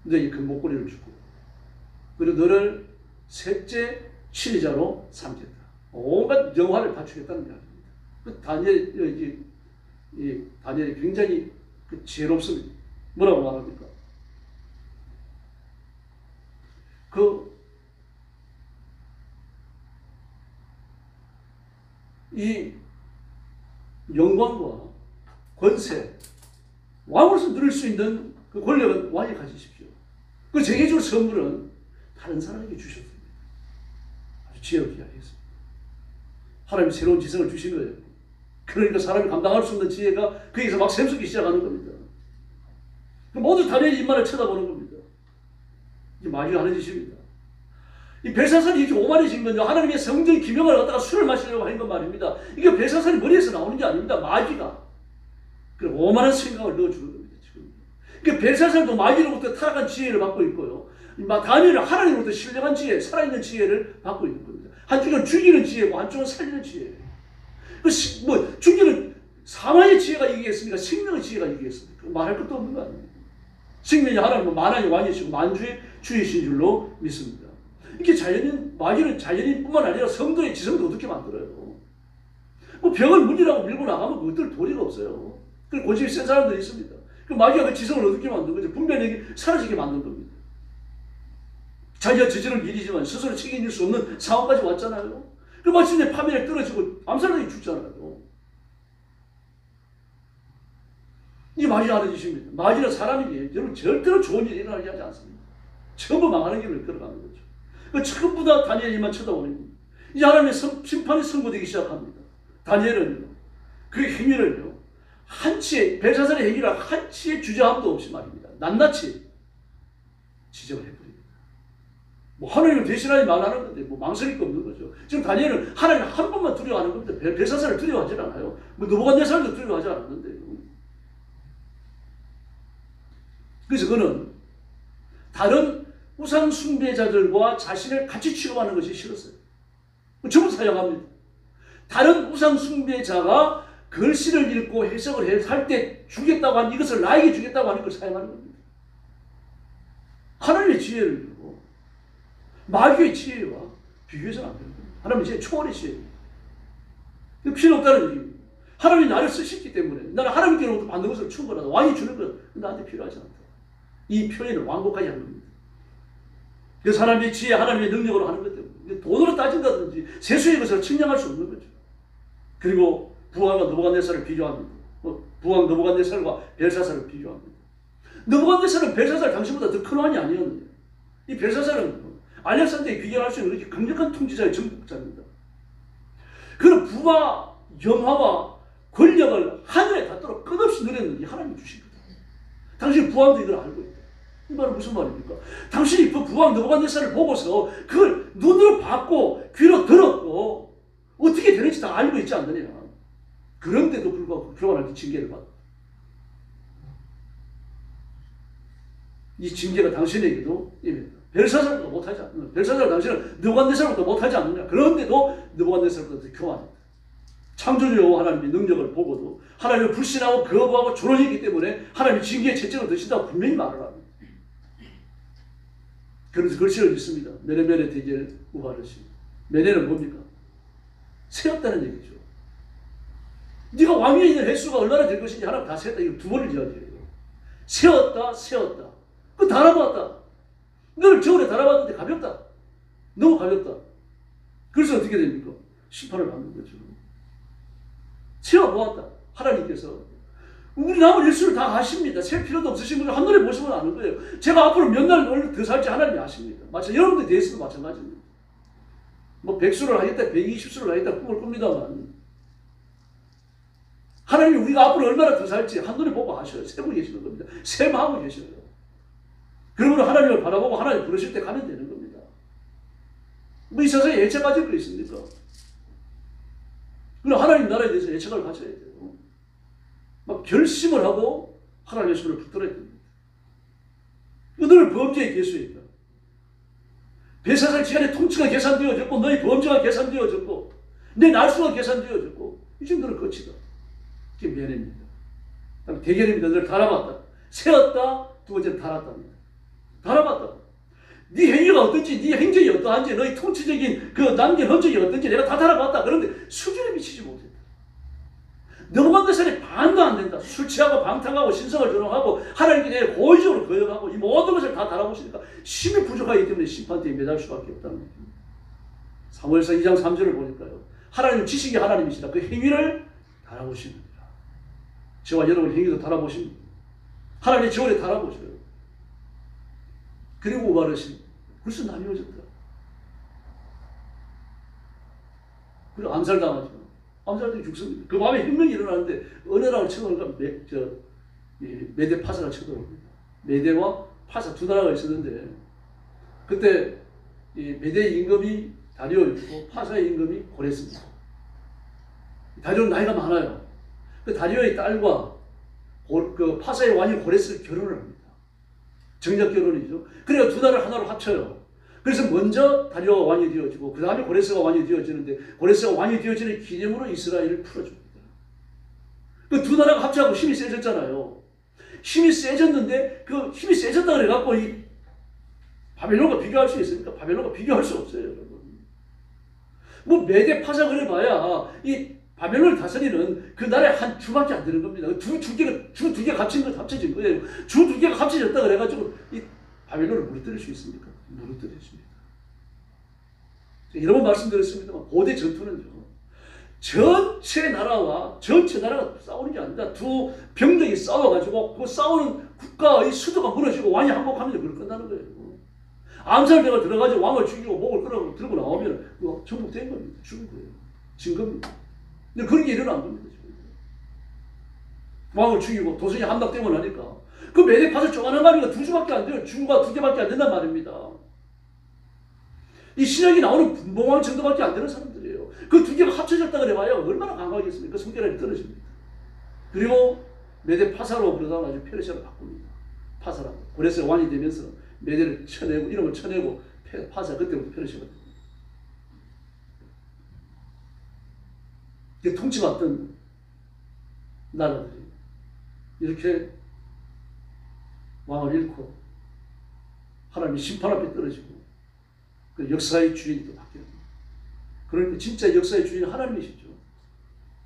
너에게 그 목걸이를 주고 그리고 너를 셋째 치리자로 삼겠다. 온갖 영화를 갖추겠다는 이야기입니다. 그 다니엘이 굉장히 지혜롭습니다. 뭐라고 말합니까? 이 영광과 권세, 왕으로서 누릴 수 있는 그 권력은 왕이 가지십시오. 그 제게 줄 선물은 다른 사람에게 주셨습니다. 아주 지혜롭게 이야기했습니다. 하나님이 새로운 지성을 주신 거예요. 그러니까 사람이 감당할 수 없는 지혜가 거기서 막 샘솟기 시작하는 겁니다. 모두 다니엘의 입만을 쳐다보는 겁니다. 이게 마귀하는 짓입니다. 이 벨사살이 이렇게 오만해진 건요, 하나님의 성전 기명을 갖다가 술을 마시려고 하는 건 말입니다. 이게 벨사살이 머리에서 나오는 게 아닙니다. 마귀가 그럼 오만한 생각을 넣어주는 겁니다. 지금. 그러니까 벨사살도 마귀로부터 타락한 지혜를 받고 있고요, 다니엘은 하나님으로부터 신령한 지혜, 살아있는 지혜를 받고 있는 겁니다. 한쪽은 죽이는 지혜고 한쪽은 살리는 지혜예요. 죽이는 사망의 지혜가 이기겠습니까? 생명의 지혜가 이기겠습니까? 말할 것도 없는 거 아닙니까? 생명이 하나님은 만왕의 왕이시고 만주의 주이신 줄로 믿습니다. 이렇게 마귀는 자연인뿐만 아니라 성도의 지성도 어둡게 만들어요. 병을 문이라고 밀고 나가면 그것들 도리가 없어요. 그리고 고집이 센 사람들이 있습니다. 그 마귀가 그 지성을 어둡게 만든 거죠. 분별력이 사라지게 만든 겁니다. 자기가 저지른 일이지만 스스로 책임질 수 없는 상황까지 왔잖아요. 그 마침내 파멸에 떨어지고 암살당해 죽잖아요. 이 마귀가 하는 짓입니다. 마귀는 사람에게 여러분 절대로 좋은 일이 일어나게 하지 않습니다. 전부 망하는 길을 걸어가는 거죠. 그 전부 다 다니엘만 쳐다보는 겁니다. 이제 하나님의 심판이 선고되기 시작합니다. 다니엘은요, 그 행위를요, 한치의 벨사살의 행위를 한치의 주저함도 없이 말입니다. 낱낱이 지적을 해버립니다. 하나님을 대신하지 말라는 건데 망설일 거 없는 거죠. 지금 다니엘은 하나님 한 번만 두려워하는 겁니다. 벨사살을 두려워하지 않아요. 느부갓네살도 두려워하지 않았는데요. 그래서 그는 다른 우상 숭배자들과 자신을 같이 취급하는 것이 싫었어요. 전부 사용합니다. 다른 우상 숭배자가 글씨를 읽고 해석을 할 때 주겠다고 한 이것을 나에게 주겠다고 하는 걸 사용하는 겁니다. 하나님의 지혜를 두고 마귀의 지혜와 비교해서는 안 됩니다. 하나님의 지혜 초월의 지혜입니다. 필요 없다는 얘기입니다. 하나님이 나를 쓰셨기 때문에 나는 하나님께로부터 받는 것을 충분하다. 왕이 주는 것 나한테 필요하지 않다. 이 표현을 완곡하게 하는 겁니다. 그래서 하나님의 지혜, 하나님의 능력으로 하는 것 때문에 돈으로 따진다든지 세수의 것을 측량할 수 없는 거죠. 그리고 부왕과 느부갓네살을 비교합니다. 부왕 느부갓네살과 벨사살을 비교합니다. 느부갓네살은 벨사살 당시보다 더 큰 왕이 아니었는데 이 벨사살은 알렉산더에 비교할 수 있는 이렇게 강력한 통치자의 정복자입니다. 그는 부와 영화와 권력을 하늘에 닿도록 끝없이 누렸는데 하나님이 주신 거다. 당신 부왕도 이걸 알고 있다. 이 말은 무슨 말입니까? 당신이 그 부왕 느부갓네살을 보고서 그걸 눈으로 봤고 귀로 들었고 어떻게 되는지 다 알고 있지 않느냐. 그런데도 불구하고 교만할 때 징계를 받아. 이 징계가 당신에게도 임했다. 벨사살보다 못하지 않느냐. 벨사살 당신은 느부갓네살보다 못하지 않느냐. 그런데도 느부갓네살보다 더 교만했다. 창조주 하나님의 능력을 보고도 하나님을 불신하고 거부하고 조롱했기 때문에 하나님이 징계의 채찍을 드신다고 분명히 말을 합니다. 그래서 글씨를 읽습니다. 메네메네 대겔 우바르시. 메네는 뭡니까? 세었다는 얘기죠. 네가 왕위에 있는 횟수가 얼마나 될 것인지 하나님 다 세었다. 이거 두 번을 이야기해요. 세었다, 세었다. 그거 달아봤다. 너를 저울에 달아봤는데 가볍다. 너무 가볍다. 그래서 어떻게 됩니까? 심판을 받는 거죠. 세어보았다. 하나님께서 우리 남은 일수를 다 아십니다. 셀 필요도 없으신 분들 한눈에 보시면 아는 거예요. 제가 앞으로 몇 날 더 살지 하나님이 아십니다. 마찬가지 여러분들 대해서도 마찬가지입니다. 뭐 100수를 하겠다, 120수를 하겠다 꿈을 꿉니다만 하나님이 우리가 앞으로 얼마나 더 살지 한눈에 보고 아셔요. 세고 계시는 겁니다. 셈하고 계셔요. 그러므로 하나님을 바라보고 하나님 부르실 때 가면 되는 겁니다. 뭐 이 세상에 예측 가질 거 있습니까? 그럼 하나님 나라에 대해서 예측을 가져야 돼요. 막 결심을 하고 하나님의 손을 붙들어야 됩니다. 늘 범죄의 개수입니다. 벨사살 지간의 통치가 계산되어졌고 너희 범죄가 계산되어졌고 내 날수가 계산되어졌고 이제 너는 끝이다. 이게 면회입니다. 대결입니다. 너를 달아봤다. 세웠다. 두 번째는 달았답니다. 달아봤다. 네 행위가 어떤지, 네 행적이 어떠한지, 너희 통치적인 그 남긴 흔적이 어떤지 내가 다 달아봤다. 그런데 수준에 미치지 못했다. 느부갓네살이 반도 안 된다. 술 취하고 방탕하고 신성을 조롱하고 하나님께 대해 고의적으로 거역하고 이 모든 것을 다 달아보시니까 힘이 부족하기 때문에 심판대에 매달 수밖에 없다는 겁니다. 사무엘상 2장 3절을 보니까요. 하나님 지식이 하나님이시다. 그 행위를 달아보십니다. 저와 여러분 행위도 달아보십니다. 하나님의 지원에 달아보셔요. 그리고 우바르신 벌써 나뉘어졌다. 그리고 암살당하죠. 암살당이 죽습니다. 그 밤에 혁명이 일어나는데 은혜랑을 쳐들어오니까 메대 파사가 쳐들어옵니다. 메대와 파사 두 나라가 있었는데 그때 이 메대의 임금이 다리오였고 파사의 임금이 고레스입니다. 다리오는 나이가 많아요. 그 다리오의 딸과 그 파사의 왕이 고레스를 결혼을 합니다. 정작 결혼이죠. 그래야 두 나라를 하나로 합쳐요. 그래서 먼저 다리오가 왕이 되어지고 그 다음에 고레스가 왕이 되어지는데 고레스가 왕이 되어지는 기념으로 이스라엘을 풀어줍니다. 그 두 나라가 합쳐하고 힘이 세졌잖아요. 힘이 세졌는데 그 힘이 세졌다 그래갖고 이 바벨론과 비교할 수 있습니까? 바벨론과 비교할 수 없어요, 여러분. 뭐 메대 파사 그래봐야 이 바벨론을 다스리는 그 나라의 한 주밖에 안 되는 겁니다. 주 두 개가 합친 것 합쳐진 거예요. 주 두 개가 합쳐졌다 그래가지고 이 바벨론을 무너뜨릴 수 있습니까? 무너뜨렸습니다. 여러 번 말씀드렸습니다만 고대 전투는요. 전체 나라가 싸우는 게 아니라 두 병력이 싸워가지고 그 싸우는 국가의 수도가 무너지고 왕이 항복하면 그걸 끝나는 거예요. 암살대가 들어가지고 왕을 죽이고 목을 끌어 들고 나오면 그거 정복된 겁니다. 죽은 거예요. 진 겁니다. 근데 그런 게 일어난 겁니다. 왕을 죽이고 도성이 함락되고 나니까 그 메대 파서 쪼가는 가미가 두 주밖에 안 돼요. 주가 두 개밖에 안 된단 말입니다. 이 신약이 나오는 분봉왕 정도밖에 안 되는 사람들이에요. 그 두 개가 합쳐졌다 그래봐야 얼마나 강하겠습니까? 성결함이 떨어집니다. 그리고 메대 파사로 그러다가 아주 페르시아로 바꿉니다. 파사라고. 고레스가 왕이 되면서 메대를 쳐내고 이름을 쳐내고 파사 그때부터 페르시아가 됩니다. 이게 통치받던 나라들이 이렇게 왕을 잃고 하나님의 심판 앞에 떨어지고 그 역사의 주인이 또 바뀌어요. 그러니까 진짜 역사의 주인은 하나님이시죠.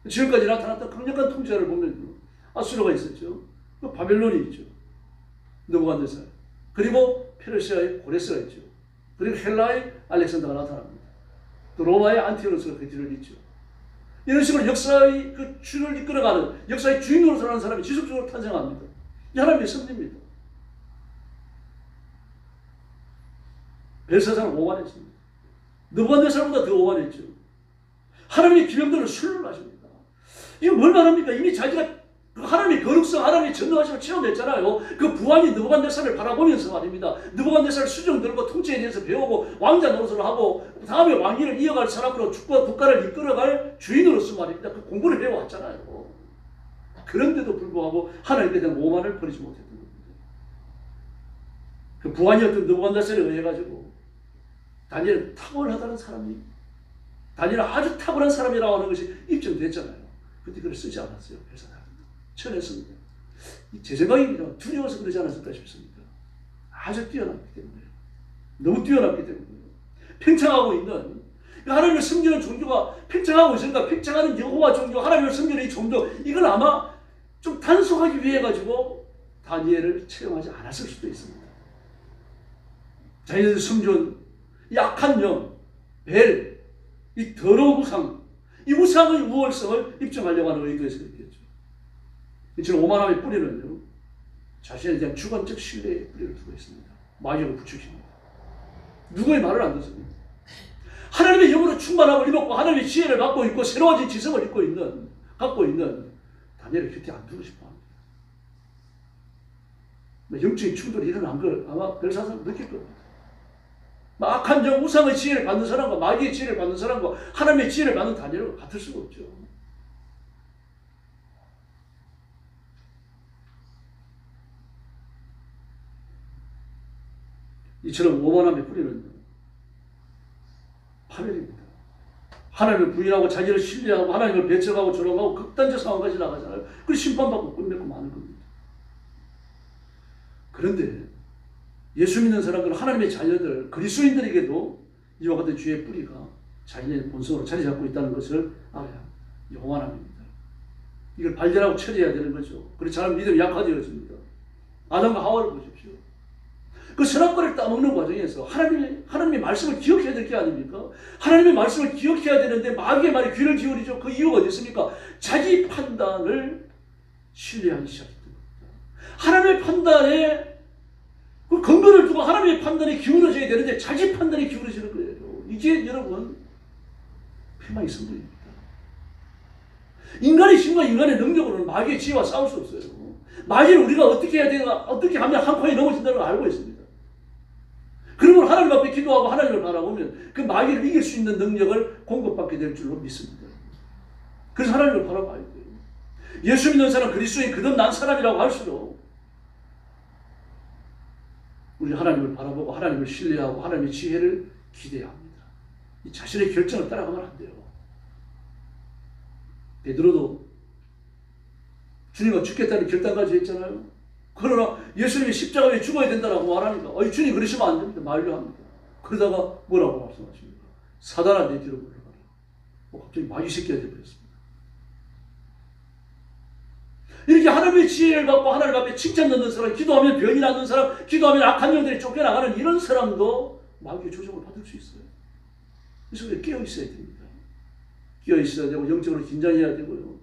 지금까지 나타났던 강력한 통치자를 보면 아수르가 있었죠. 또 바벨론이 있죠. 느부갓네살. 그리고 페르시아의 고레스가 있죠. 그리고 헬라의 알렉산더가 나타납니다. 또 로마의 안티오코스가 그 뒤를 잇죠. 이런 식으로 역사의 그 줄을 이끌어가는 역사의 주인으로 살아가는 사람이 지속적으로 탄생합니다. 이 하나님의 섭리입니다. 벨사살은 오만했습니다. 느부갓네살보다 더 오만했죠. 하나님의 기명들을 술로 마십니다. 이거 뭘 말합니까? 이미 자기가 하나님의 거룩성, 하나님의 전능하심을 체험했잖아요. 그 부왕이 느부갓네살을 바라보면서 말입니다. 느부갓네살 수종 들고 통치에 대해서 배우고 왕자 노릇을 하고 다음에 왕위를 이어갈 사람으로 국가를 이끌어갈 주인으로서 말입니다. 그 공부를 해왔잖아요. 그런데도 불구하고 하나님께 대한 오만을 버리지 못했던 겁니다. 그 부왕이었던 느부갓네살에 의해가지고 다니엘은 탁월하다는 사람이 다니엘은 아주 탁월한 사람이라고 하는 것이 입증됐잖아요. 그때 그걸 쓰지 않았어요. 회사다. 쳐냈습니다. 제 생각입니다. 두려워서 그러지 않았을까 싶습니다. 아주 뛰어났기 때문에. 너무 뛰어났기 때문에. 팽창하고 있는 하나님을 섬기는 종교가 팽창하고 있으니까 팽창하는 여호와 종교, 하나님을 섬기는 이 종교 이걸 아마 좀 단속하기 위해 가지고 다니엘을 채용하지 않았을 수도 있습니다. 자기들 섬겨온 약한 영, 벨, 이 더러운 우상, 이 우상의 우월성을 입증하려고 하는 의도에서 그랬겠죠. 이처럼 오만함의 뿌리는요, 자신에 대한 주관적 신뢰의 뿌리를 두고 있습니다. 마귀를 부추깁니다. 누구의 말을 안 듣습니다. 하나님의 영으로 충만함을 입었고 하나님의 지혜를 받고 있고 새로워진 지성을 갖고 있는 다니엘을 곁에 안 두고 싶어 합니다. 영적인 충돌이 일어난 걸 아마 벨사살은 느낄 겁니다. 악한 영, 우상의 지혜를 받는 사람과 마귀의 지혜를 받는 사람과 하나님의 지혜를 받는 다니엘은 같을 수가 없죠. 이처럼 오만함의 뿌리는 파멸입니다. 하나님을 부인하고 자기를 신뢰하고 하나님을 배척하고 조롱하고 극단적 상황까지 나가잖아요. 그 심판받고 끝맺고 마는 겁니다. 그런데 예수 믿는 사람들은 하나님의 자녀들 그리스도인들에게도 이와 같은 죄의 뿌리가 자신의 본성으로 자리 잡고 있다는 것을 알아야 합니다. 오만함입니다. 이걸 발견하고 처리해야 되는 거죠. 그렇지 않으면 믿음이 약화되어집니다. 아담과 하와를 보십시오. 그 선악과를 따먹는 과정에서 하나님의 말씀을 기억해야 될 게 아닙니까? 하나님의 말씀을 기억해야 되는데 마귀의 말에 귀를 기울이죠. 그 이유가 어디 있습니까? 자기 판단을 신뢰하기 시작했던 겁니다. 하나님의 판단에 그 근거를 두고 하나님의 판단에 기울어져야 되는데 자기 판단에 기울어지는 거예요. 이게 여러분 패망의 성공입니다. 인간의 힘과 인간의 능력으로는 마귀의 지혜와 싸울 수 없어요. 마귀를 우리가 어떻게 해야 되나, 어떻게 하면 한 코에 넘어진다는 걸 알고 있습니다. 그러면 하나님 앞에 기도하고 하나님을 바라보면 그 마귀를 이길 수 있는 능력을 공급받게 될 줄로 믿습니다. 그래서 하나님을 바라봐야 돼요. 예수 믿는 사람, 그리스도인 거듭난 사람이라고 할수록 우리 하나님을 바라보고 하나님을 신뢰하고 하나님의 지혜를 기대해야 합니다. 이 자신의 결정을 따라가면 안 돼요. 베드로도 주님과 죽겠다는 결단까지 했잖아요. 그러나 예수님이 십자가에 죽어야 된다고 말하니까 주님 그러시면 안 됩니다. 만류합니다. 그러다가 뭐라고 말씀하십니까? 사단아 내 뒤로 물러가라. 갑자기 마귀 새끼가 되어버렸습니다. 이렇게 하나님의 지혜를 받고 하나님 앞에 칭찬 넣는 사람, 기도하면 병이 낫는 사람, 기도하면 악한 영들이 쫓겨나가는 이런 사람도 마귀의 조종을 받을 수 있어요. 그래서 우리가 깨어 있어야 됩니다. 깨어 있어야 되고 영적으로 긴장해야 되고요.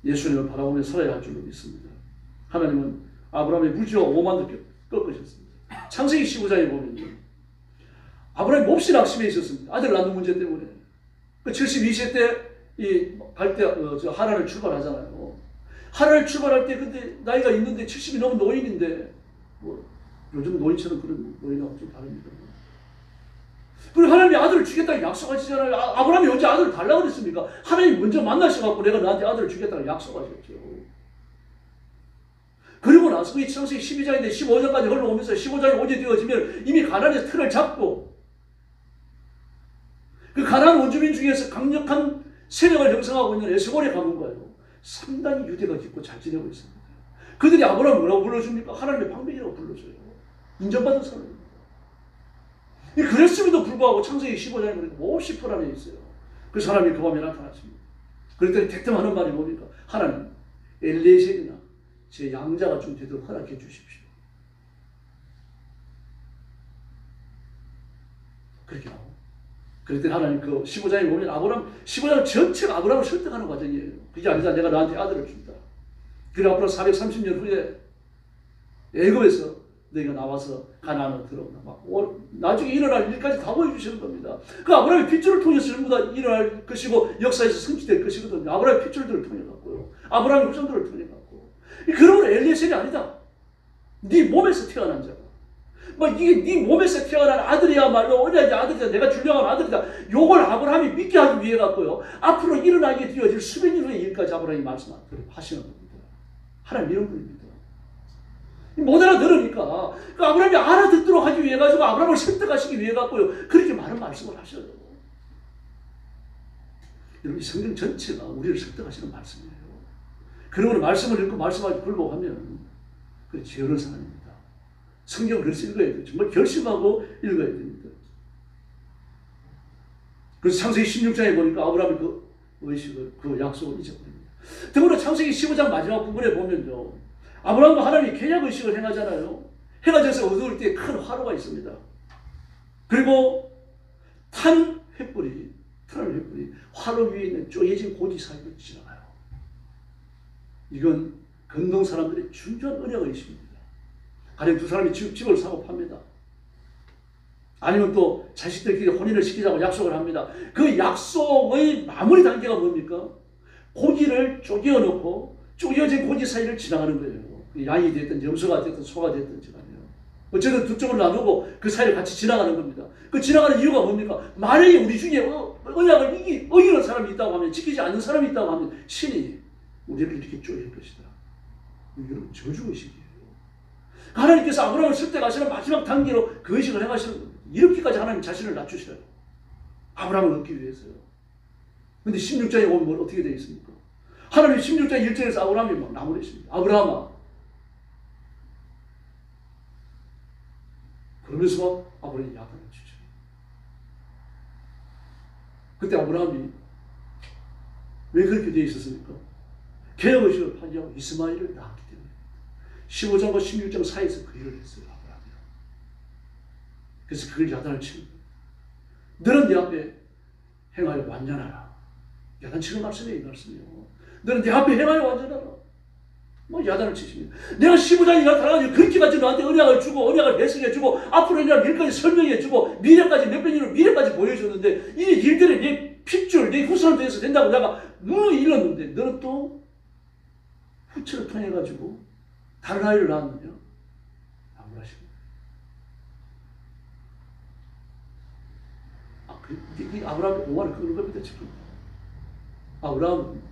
예수님을 바라보며 살아야 할 줄로 믿습니다. 하나님은 아브라함의 무지와 오만도 꺾으셨습니다. 창세기 15장에 보면요. 아브라함이 몹시 낙심해 있었습니다. 아들 낳는 문제 때문에. 72세 때 갈 때 하란을 출발하잖아요. 하란을 출발할 때 근데 나이가 있는데 70이 넘은 노인인데 요즘 노인처럼 그런 노인하고 좀 다릅니다. 그리고 하나님이 아들을 주겠다고 약속하시잖아요. 아브라함이 언제 아들을 달라고 그랬습니까? 하나님 먼저 만나셔갖고 내가 너한테 아들을 주겠다고 약속하셨죠. 그리고 나서 이 창세기 12장인데 15장까지 흘러오면서 15장이 오게 되어지면 이미 가나안에서 틀을 잡고 그 가나안 원주민 중에서 강력한 세력을 형성하고 있는 에스골의 가문과요. 상당히 유대가 깊고 잘 지내고 있습니다. 그들이 아브라함을 뭐라고 불러줍니까? 하나님의 방백이라고 불러줘요. 인정받은 사람입니다. 그랬음에도 불구하고 창세기 15장에 보니까 몹시 불안해 있어요. 그 사람이 그 밤에 나타났습니다. 그랬더니 대뜸하는 말이 뭡니까? 하나님, 엘리에셀이나 제 양자가 좀 되도록 허락해 주십시오. 그렇게 나오고. 그랬더니 하나님 그 15장에 보면 15장 전체가 아브라함을 설득하는 과정이에요. 그게 아니라 내가 너한테 아들을 준다. 그리고 앞으로 430년 후에 애굽에서 너희가 나와서 가나안으로 들어온다. 나중에 일어날 일까지 다 보여주시는 겁니다. 그 아브라함의 핏줄을 통해서 전부 다 일어날 것이고 역사에서 성취될 것이거든요. 아브라함의 핏줄들을 통해 갖고요. 아브라함의 후손들을 통해 갖고. 그러므로 엘리에셀이 아니다. 네 몸에서 태어난 자가. 이게 네 몸에서 태어난 아들이야말로 언약의 아들이다. 내가 준령한 아들이다. 요걸 아브라함이 믿게 하기 위해 갖고요. 앞으로 일어나게 되어질 수백 년 후의 일까지 아브라함이 말씀하시는 겁니다. 하나님 이런 분입니다. 못 알아들으니까 그 아브라함이 알아듣도록 하기 위해 가지고 아브라함을 설득하시기 위해 갖고요. 그렇게 많은 말씀을 하셔요. 여러분 이 성경 전체가 우리를 설득하시는 말씀이에요. 그러므로 말씀을 읽고 말씀하기 불복하면 그게 죄 어른 사람입니다. 성경을 그래서 읽어야 돼요. 정말 결심하고 읽어야 됩니다. 그래서 창세기 16장에 보니까 아브라함이 그 의식을, 그 약속을 잊어버립니다. 더불어 창세기 15장 마지막 부분에 보면요. 아브라함과 하나님이 계약의식을 행하잖아요. 해가 져서 어두울 때 큰 화로가 있습니다. 그리고 탄 횃불이 화로 위에 있는 쪼개진 고지 사이로 지나가요. 이건 건동 사람들의 중요한 언약의식입니다. 가령 두 사람이 집을 사고 팝니다. 아니면 또 자식들끼리 혼인을 시키자고 약속을 합니다. 그 약속의 마무리 단계가 뭡니까? 고기를 쪼개어 놓고 쪼개어진 고지 사이를 지나가는 거예요. 양이 됐든 염소가 됐든 소가 됐든 지나가요. 어쨌든 두 쪽을 나누고 그 사이를 같이 지나가는 겁니다. 그 지나가는 이유가 뭡니까? 만약에 우리 중에 언약을 어기는 사람이 있다고 하면, 지키지 않는 사람이 있다고 하면 신이 우리를 이렇게 쪼갤 것이다. 여러분 저주의식이에요. 하나님께서 아브라함을 설득하시는 마지막 단계로 그 의식을 행하시는 겁니다. 이렇게까지 하나님 자신을 낮추셔요. 아브라함을 얻기 위해서요. 근데 16장에 보면 뭘 어떻게 되어 있습니까? 하나님 16장 1절에서 아브라함이 막 나무래십니다. 아브라함아. 그러면서 막 아브라함이 야단을 치죠. 그때 아브라함이 왜 그렇게 되어 있었습니까? 개혁의식을 파기하고 이스마엘을 낳았기 때문에 15장과 16장 사이에서 그 일을 했어요. 아브라함이. 그래서 그걸 야단을 치는 거예요. 너는 내 앞에 행하여 완전하라. 야단치는 말씀이에요. 이 말씀이요. 너는 내 앞에 행하여 완전하라. 뭐 야단을 치십니다. 내가 15장에 나타나가지고 그렇게까지 너한테 언약을 주고 언약을 해석해주고 앞으로 일어날 일까지 설명해주고 미래까지 몇 년으로 미래까지 보여줬는데 이 일들이 내 핏줄 내 후손을 통해서 된다고 내가 누누이 일렀는데 너는 또 후처를 통해가지고 다른 아이를 낳았느냐? 안 그러십니다. 이 아브라함이 오만을 끄는 겁니다. 지금 아브라함은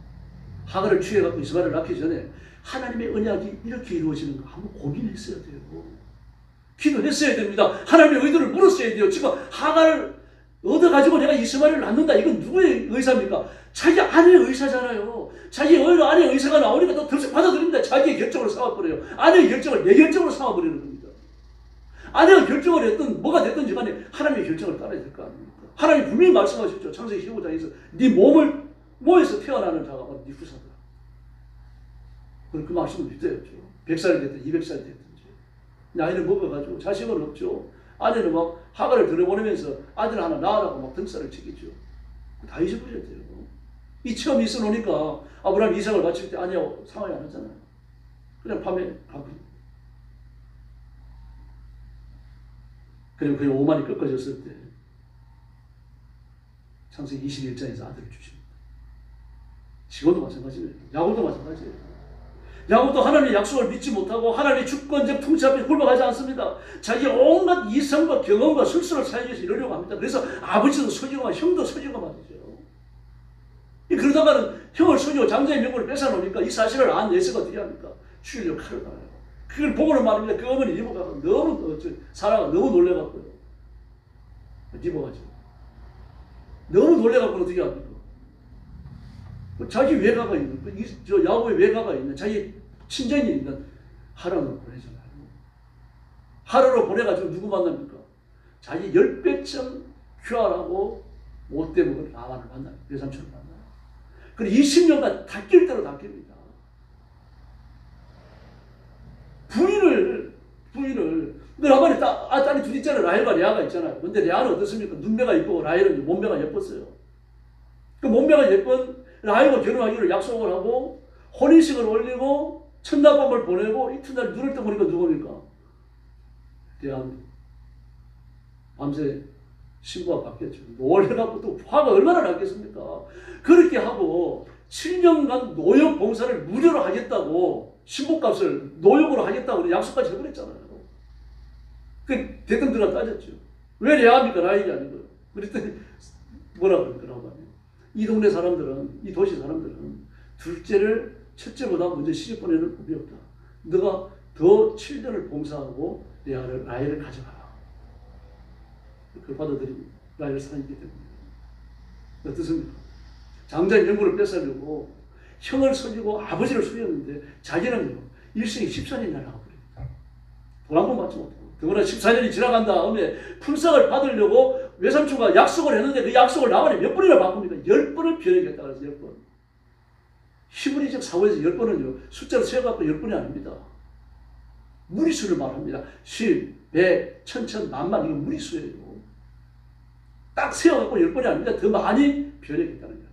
하갈을 취해갖고 이스마엘을 낳기 전에 하나님의 언약이 이렇게 이루어지는가 한번 고민했어야 돼요. 기도했어야 됩니다. 하나님의 의도를 물었어야 돼요. 지금 하갈을 얻어가지고 내가 이스마엘을 낳는다. 이건 누구의 의사입니까? 자기 아내의 의사잖아요. 자기 아내의 의사가 나오니까 또 덜썩 받아들입니다. 자기의 결정을 삼아버려요. 아내의 결정을 내 결정으로 삼아버리는 겁니다. 아내가 결정을 했든 뭐가 됐든지 간에 하나님의 결정을 따라야 될 거 아닙니까? 하나님 분명히 말씀하셨죠. 창세기 15장에서 네 몸에서 태어나는 자가 바로 네 후사다. 그 말씀을 믿어야죠. 100살이 됐든 200살이 됐든지. 나이를 먹어가지고 자식은 없죠. 아내는 막 하갈을 들여보내면서 아들 하나 낳으라고 막 등살을 치겠죠. 다 잊어버려야 돼요. 이 체험이 있어 놓으니까 아브라함 이삭을 바칠 때 아내하고 상황이 안 하잖아요. 그냥 밤에 가버립니다. 그리고 그의 오만이 꺾어졌을 때 창세기 21장에서 아들을 주십니다. 시몬도 마찬가지예요. 야곱도 마찬가지예요. 야곱도 하나님의 약속을 믿지 못하고 하나님의 주권적 통치 앞에 굴복하지 않습니다. 자기 온갖 이성과 경험과 술수를 사용해서 이러려고 합니다. 그래서 아버지도 속이고 형도 속이고 말이죠. 그러다가는 형을 속이고 장자의 명분을 뺏어놓으니까 이 사실을 안 예서가 어떻게 합니까? 죽이려고 칼을 갈아요. 그걸 보고는 말입니다. 그 어머니 리버가 너무 사라가 너무 놀래갖고요. 리버가죠. 너무 놀래갖고는 어떻게 합니까? 자기 외가가 있는, 저 야곱의 외가가 있는, 자기 친정이 있는 하란으로 보내잖아요. 하란으로 보내가지고 누구 만납니까? 자기 10배쯤 큐아라고 못돼 먹은 라반을 만나요. 외삼촌을 만나요. 그리고 20년간 닦일 대로 닦입니다. 부인을 라반이 딸이 둘 있잖아요. 라헬과 레아가 있잖아요. 근데 레아는 어떻습니까? 눈매가 이쁘고 라헬은 몸매가 예뻤어요. 그 몸매가 예쁜 라헬과 결혼하기로 약속을 하고 혼인식을 올리고 첫날밤을 보내고 이튿날 눈을 떠보니까 누굽니까? 레아입니다. 밤새 신부가 바뀌었죠. 놀래갖고 또 화가 얼마나 났겠습니까? 그렇게 하고 7년간 노역 봉사를 무료로 하겠다고 신부값을 노역으로 하겠다고 약속까지 해버렸잖아요. 그 대뜸들어 따졌죠. 왜 레아입니까? 라헬이 아니고요. 그랬더니 뭐라 그러더라고요. 이 동네 사람들은, 이 도시 사람들은 둘째를 첫째보다 먼저 시집 보내는 법이 없다. 너가 더 7년을 봉사하고 라헬을 가져가라. 그걸 받아들이고 라헬을 사랑했기 때문에. 어떻습니까? 장자의 명분을 뺏으려고 형을 속이고 아버지를 속였는데 자기는 일생에 14년이나 나가버립니다. 돈 한 번 받지 못하고. 더구나 14년이 지나간 다음에 품삯을 받으려고 외삼촌과 약속을 했는데 그 약속을 라반이 몇 번이나 바꿉니까? 10번을 변형했다 그래서 10번. 히브리적 사고에서 10번은요. 숫자로 세어갖고 10번이 아닙니다. 무리수를 말합니다. 10, 100, 1000, 만만 이거 무리수예요. 딱 세어갖고 10번이 아닙니다. 더 많이 변형했다는 거예요.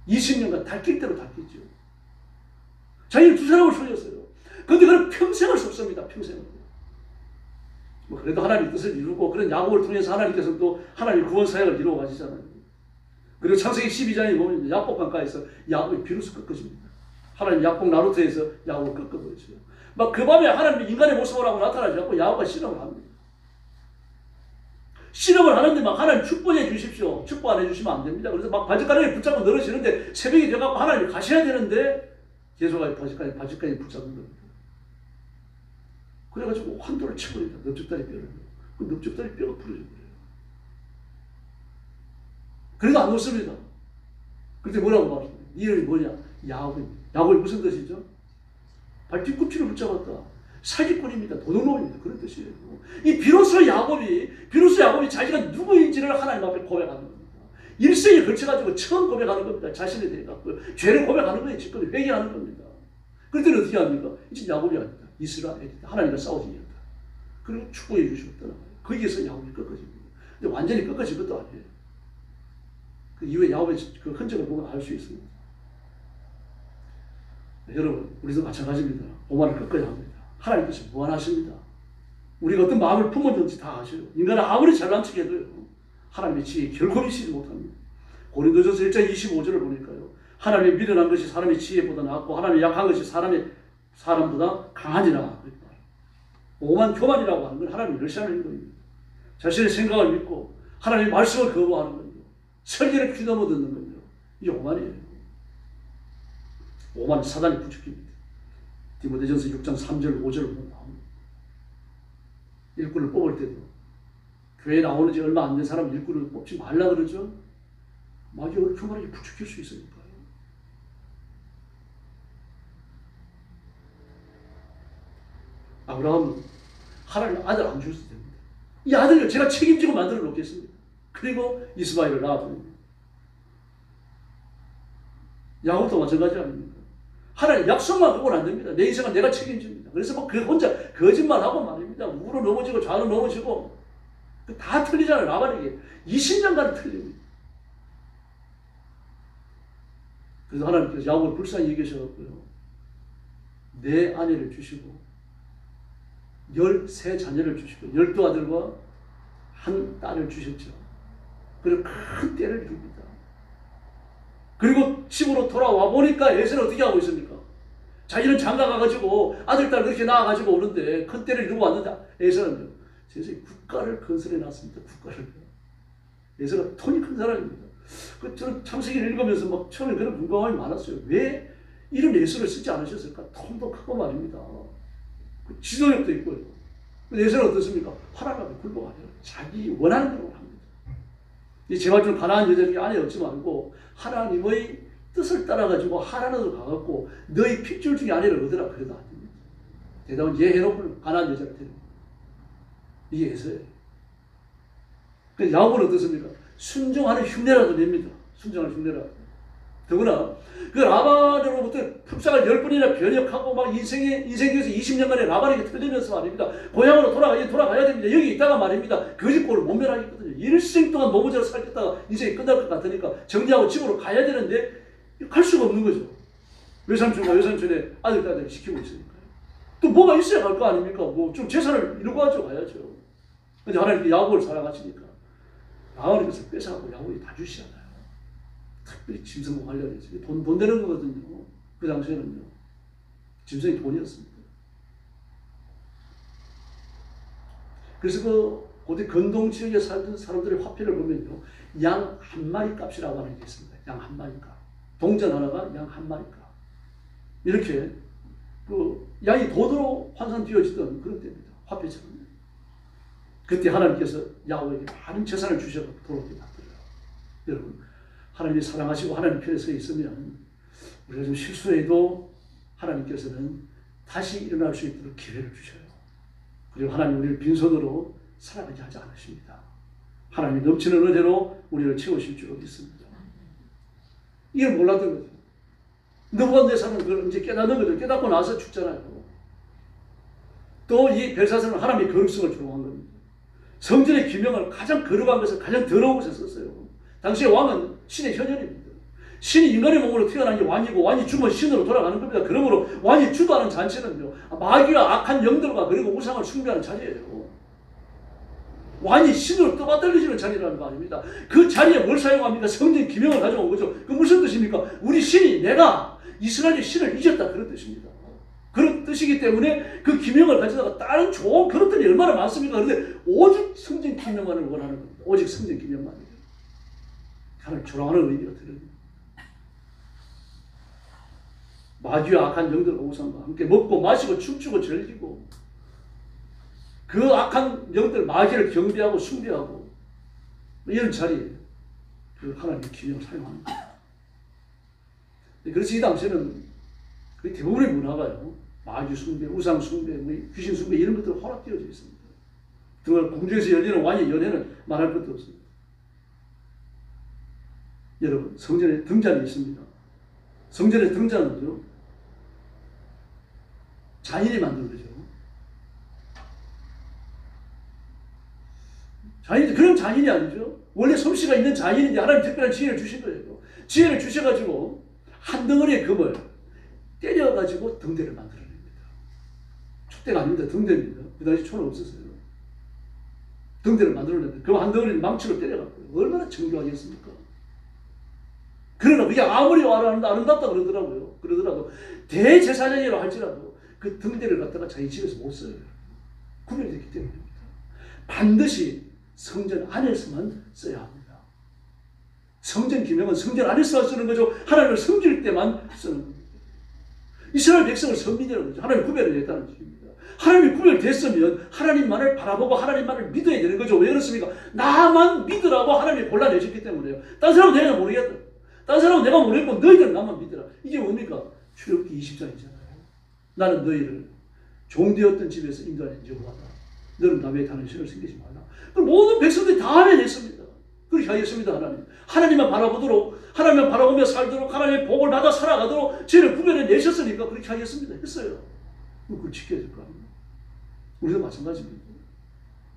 20년간 닦일 대로 닦였죠. 자기는 두 사람을 속였어요. 그런데 그는 평생을 속습니다. 평생을. 뭐 그래도 하나님의 뜻을 이루고 그런 야곱을 통해서 하나님께서 또 하나님의 구원 사역을 이루어 가시잖아요. 그리고 창세기 12장에 보면 야복 강가에서 야곱이 비로소 꺾어집니다. 하나님 야복 나루터에서 야곱을 꺾어버렸어요. 막 그 밤에 하나님이 인간의 모습을 하고 나타나지 않고 야곱과 실험을 합니다. 실험을 하는데 막 하나님 축복해 주십시오. 축복 안 해주시면 안 됩니다. 그래서 막 바짓가랑이 붙잡고 늘어지는데 새벽이 돼가고 하나님이 가셔야 되는데 계속 바짓가랑이 붙잡는 겁니다. 그래가지고 환도를 쳐버립니다. 넓적다리 뼈를. 그 넓적다리 뼈가 부러져 버려요. 그래도 안 놓습니다. 그때 뭐라고 말합니까? 이 이름이 뭐냐? 야곱입니다. 야곱이 무슨 뜻이죠? 발 뒤꿈치를 붙잡았다. 사기꾼입니다. 도둑놈입니다. 그런 뜻이에요. 비로소 야곱이 자기가 누구인지를 하나님 앞에 고백하는 겁니다. 일생에 걸쳐가지고 처음 고백하는 겁니다. 자신에 대해 갖고 죄를 고백하는 거예요. 지금 회개하는 겁니다. 그럴 때는 어떻게 합니까? 이제 야곱이 아니다. 이스라엘이다. 하나님과 싸우지 않다. 그리고 축복해 주셨더라고요. 거기에서 야곱이 꺾어집니다. 근데 완전히 꺾어진 것도 아니에요. 그 이후에 야곱의 그 흔적을 보면 알 수 있습니다. 여러분, 우리도 마찬가지입니다. 오만을 꺾어야 합니다. 하나님께서 무한하십니다. 우리가 어떤 마음을 품었는지 다 아셔요. 인간은 아무리 잘난 척해도요, 하나님의 지혜에 결코 미치지 못합니다. 고린도전서 1장 25절을 보니까요, 하나님의 미련한 것이 사람의 지혜보다 낫고 하나님의 약한 것이 사람보다 강하니라. 오만 교만이라고 하는 건 하나님을 멸시하는 겁니다. 자신의 생각을 믿고 하나님의 말씀을 거부하는 거죠. 설계를 귀넘어 듣는 거죠. 이게 오만이에요. 오만은 사단의 부추깁니다. 디모데전서 6장 3절 5절을 보면 나옵니다. 일꾼을 뽑을 때도 교회에 나오는 지 얼마 안 된 사람 일꾼을 뽑지 말라 그러죠. 마귀가 교만하게 부추길 수 있으니까요. 아브라함은 하나님 아들 안 주셔도 됩니다. 이 아들을 제가 책임지고 만들어 놓겠습니다. 그리고 이스마엘을 낳아버립니다. 야곱도 마찬가지 아닙니까? 하나님 약속만 보고는 안 됩니다. 내 인생은 내가 책임집니다. 그래서 뭐 그 혼자 거짓말하고 말입니다. 우로 넘어지고 좌로 넘어지고 다 틀리잖아요. 라반에게 20년간 틀립니다. 그래서 하나님께서 야곱을 불쌍히 여기셔서요, 내 아내를 주시고 13자녀를 주시고 12아들과 한 딸을 주셨죠. 그리고 큰 때를 이룹니다. 그리고 집으로 돌아와 보니까 에서는 어떻게 하고 있습니까? 자기는 장가 가가지고 아들, 딸 그렇게 낳아가지고 오는데 큰 때를 이루고 왔는데 에서는요, 세상에 국가를 건설해 놨습니다. 국가를. 에서가 돈이 큰 사람입니다. 저는 창세기를 읽으면서 막 처음에 그런 궁금함이 많았어요. 왜 이런 에서를 쓰지 않으셨을까? 돈도 크고 말입니다. 지도력도 있고요. 에서는 어떻습니까? 하나님 앞에 굴복하죠. 자기 원하는 대로 합니다. 제발 좀 가난한 여자 중에 아내 얻지 말고 하나님의 뜻을 따라가지고 하나님으로 가갖고 너희 핏줄 중에 아내를 얻으라. 그래도 안 됩니다. 대답은 얘 해놓고 가난한 여자를 데리고. 이게 에서예요. 그래서 야곱은 어떻습니까? 순종하는 흉내라도 냅니다. 순종하는 흉내라도. 더구나 그 라반으로부터 품삯을 10번이나 변역하고 막 인생에서 20년간의 라반에게 틀리면서 말입니다. 고향으로 돌아가야 됩니다. 여기 있다가 말입니다. 거짓골을 못 면하겠거든요. 일생 동안 노부자로 살겠다가 인생이 끝날 것 같으니까 정리하고 집으로 가야 되는데 갈 수가 없는 거죠. 외삼촌과 외삼촌의 아들, 딸들을 시키고 있으니까요. 또 뭐가 있어야 갈 거 아닙니까? 뭐 좀 재산을 이루고 가야죠. 근데 하나님께 야곱을 사랑하시니까 라반의 것을 뺏어가고 야곱이 다 주시잖아요. 특별히 짐승과 관련해서 돈 되는 거거든요. 그 당시에는요. 짐승이 돈이었습니다. 그래서 그 고대 건동 지역에 살던 사람들의 화폐를 보면요, 양 한 마리 값이라고 하는 게 있습니다. 양 한 마리 값. 동전 하나가 양 한 마리 값. 이렇게 그 양이 돈으로 환산되어지던 그런 때입니다. 화폐처럼. 그때 하나님께서 야곱에게 많은 재산을 주셔서 돌아오게 만들어요. 여러분, 하나님이 사랑하시고 하나님 편에 서 있으면 우리가 좀 실수해도 하나님께서는 다시 일어날 수 있도록 기회를 주셔요. 그리고 하나님 우리를 빈손으로 살아가게 하지 않으십니다. 하나님이 넘치는 은혜로 우리를 채우실 줄 믿습니다. 이걸 몰랐던 거죠. 느부갓네살은 그걸 이제 깨닫는 거죠. 깨닫고 나서 죽잖아요. 또 이 벨사스는 하나님의 거룩성을 조롱한 겁니다. 성전의 기명을 가장 거룩한 것을 가장 더러운 곳에 썼어요. 당시의 왕은 신의 현현입니다. 신이 인간의 몸으로 태어난 게 왕이고 왕이 죽으면 신으로 돌아가는 겁니다. 그러므로 왕이 주도하는 잔치는요, 마귀와 악한 영들과 그리고 우상을 숭배하는 자리예요. 왕이 신으로 떠받들리시는 자리라는 거 아닙니다. 그 자리에 뭘 사용합니까? 성전 기명을 가져온 거죠. 그 무슨 뜻입니까? 우리 신이 내가 이스라엘의 신을 잊었다 그런 뜻입니다. 그런 뜻이기 때문에 그 기명을 가져다가 다른 좋은 그릇들이 얼마나 많습니까? 그런데 오직 성전 기명만을 원하는 겁니다. 오직 성전 기명만이에요. 하나님 조롱하는 의미가 들립니다. 마귀와 악한 영들과 우상과 함께 먹고 마시고 춤추고 즐기고 그 악한 영들 마귀를 경배하고 숭배하고 이런 자리에 그 하나님의 기념을 사용하는 거예요. 그래서 이 당시에는 거의 대부분의 문화가요, 마귀 숭배, 우상 숭배, 귀신 숭배 이런 것들 허락되어져 있습니다. 정말 궁중에서 열리는 왕의 연회는 말할 것도 없습니다. 여러분, 성전에 등잔이 있습니다. 성전의 등잔은요, 자연이 만든 거죠. 자연, 그런 자연이 아니죠. 원래 솜씨가 있는 자연인데 하나님 특별한 지혜를 주신 거예요. 지혜를 주셔가지고 한 덩어리의 금을 때려가지고 등대를 만들어냅니다. 촛대가 아닙니다. 등대입니다. 그 당시 초는 없었어요. 등대를 만들어냅니다. 그 한 덩어리를 망치로 때려갖고요. 얼마나 정교하겠습니까? 그러나 그게 아무리 아름답다 그러더라고요. 그러더라도 대제사장이라고 할지라도 그 등대를 갖다가 자기 집에서 못 써요. 구별이 됐기 때문입니다. 반드시 성전 안에서만 써야 합니다. 성전 기명은 성전 안에서 쓰는 거죠. 하나님을 섬길 때만 쓰는 겁니다. 이스라엘 백성을 선민이라고 그러죠. 하나님이 구별을 했다는 뜻입니다. 하나님이 구별됐으면 하나님만을 바라보고 하나님만을 믿어야 되는 거죠. 왜 그렇습니까? 나만 믿으라고 하나님이 골라내셨기 때문에요. 딴 사람은 내가 모르겠다. 딴 사람은 내가 모르겠고 너희들은 나만 믿으라. 이게 뭡니까? 출애굽기 20장이잖아요. 나는 너희를 종되었던 집에서 인도하는 여호와다. 너는 남의 다른 신을 섬기지 말라. 모든 백성들이 다 아멘했습니다. 그렇게 하겠습니다. 하나님만 바라보도록, 하나님만 바라보며 살도록, 하나님의 복을 받아 살아가도록 죄를 구별해 내셨으니까 그렇게 하겠습니다. 했어요. 그걸 지켜야 될 거 아닙니까? 우리도 마찬가지입니다.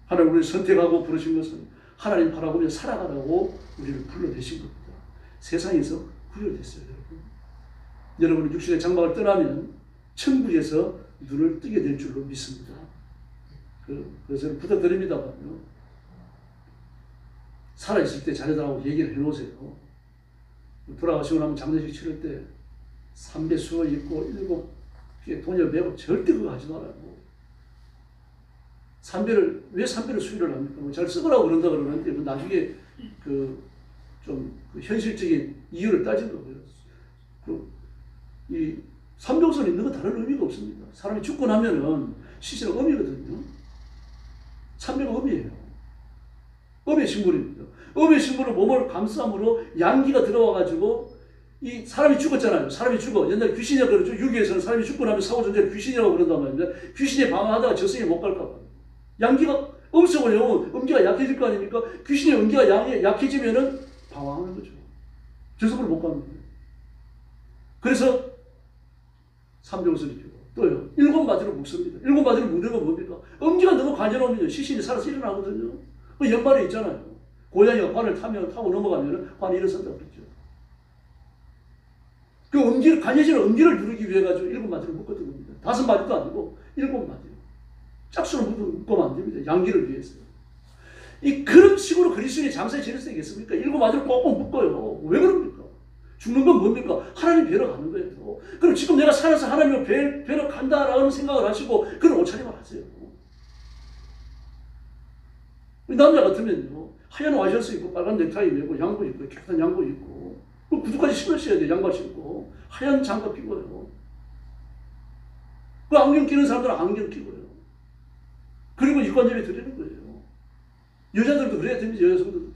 하나님 우리를 선택하고 부르신 것은 하나님 바라보며 살아가라고 우리를 불러내신 겁니다. 세상에서 구별됐어요. 여러분은 육신의 장막을 떠나면 천국에서 눈을 뜨게 될 줄로 믿습니다. 그래서 부탁드립니다만요. 살아있을 때 자녀들하고 얘기를 해놓으세요. 돌아가시고 나면 장례식 치를 때 삼배 수어 입고 7개의 돈을 메고 절대 그거 하지 말라고. 왜 삼배를 수의를 합니까? 잘 쓰으라고 그런다 그러는데 나중에 좀 현실적인 이유를 따진 거고요. 이 삼병선 있는 건 다른 의미가 없습니다. 사람이 죽고 나면은 시신은 음이거든요. 삼배가 음이에요. 음의 신분입니다. 음의 신분으로 몸을 감싸므로 양기가 들어와가지고 이 사람이 죽었잖아요. 사람이 죽어. 옛날에 귀신이라고 그러죠. 유교에서는 사람이 죽고 나면 사후존재를 귀신이라고 그런단 말입니다. 귀신이 방황하다가 저승에 못 갈까 봐요. 양기가 음속을 영은 음기가 약해질 거 아닙니까? 귀신의 음기가 약해지면은 방황하는 거죠. 저승을 못 가는 거예요. 그래서 삼병선이 되고 또요. 7마디로 묶습니다. 7마디로 묶는 건 뭡니까? 음기가 너무 관여하면 시신이 살아서 일어나거든요. 그 연말에 있잖아요. 고양이가 관을 타고 넘어가면 관이 일어선다고 그랬죠. 그 음기를, 관여지는 음기를 누르기 위해 가지고 7마디를 묶었던 겁니다. 5마디도 아니고 7마디. 짝수로 묶으면 안 됩니다. 양기를 위해서요. 그런 식으로 그리스도인이 장사에 지낼 수 있겠습니까? 7마디를 꼭꼭 묶어요. 왜 그럽니까? 죽는 건 뭡니까? 하나님 뵈러 가는 거예요. 그럼 지금 내가 살아서 하나님을 뵈러 간다라는 생각을 하시고 그런 옷차림을 하세요. 남자 같으면요, 하얀 와이셔츠 입고 빨간 넥타이 메고 양복 입고 깨끗한 양복 입고 구두까지 신으셔야 돼요. 양말 신고 하얀 장갑 끼고요. 그 안경 끼는 사람들은 안경 끼고요. 그리고 일관점에 드리는 거예요. 여자들도 그래야 됩니다. 여성들도.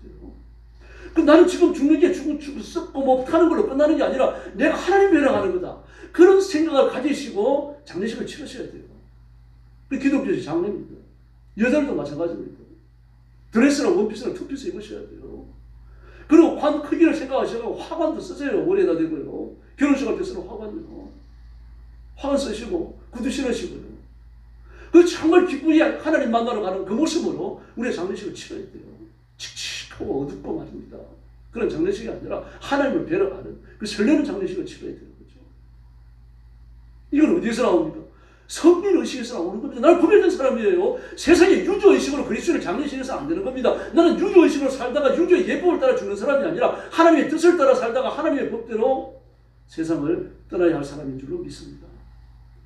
그럼 나는 지금 죽는 게 썩고 뭐 타는 걸로 끝나는 게 아니라 내가 하나님 뵈러 가는 거다. 그런 생각을 가지시고 장례식을 치르셔야 돼요. 그 기독교의 장례입니다. 여자들도 마찬가지입니다. 드레스나 원피스나 투피스 입으셔야 돼요. 그리고 관 크기를 생각하시고 화관도 쓰세요. 머리에다 대고요. 결혼식 할 때 쓰는 화관요. 화관 쓰시고 구두 신으시고요. 그 정말 기쁘게 하나님 만나러 가는 그 모습으로 우리의 장례식을 치러야 돼요. 칙칙하고 어둡고 말입니다. 그런 장례식이 아니라 하나님을 뵈러 가는 그 설레는 장례식을 치러야 되는 거죠. 이건 어디에서 나옵니까? 성민의식에서 나오는 겁니다. 나는 구별된 사람이에요. 세상에 유교의식으로 그리스도를 장례식에서 안 되는 겁니다. 나는 유교의식으로 살다가 유교의 예법을 따라 죽는 사람이 아니라 하나님의 뜻을 따라 살다가 하나님의 법대로 세상을 떠나야 할 사람인 줄로 믿습니다.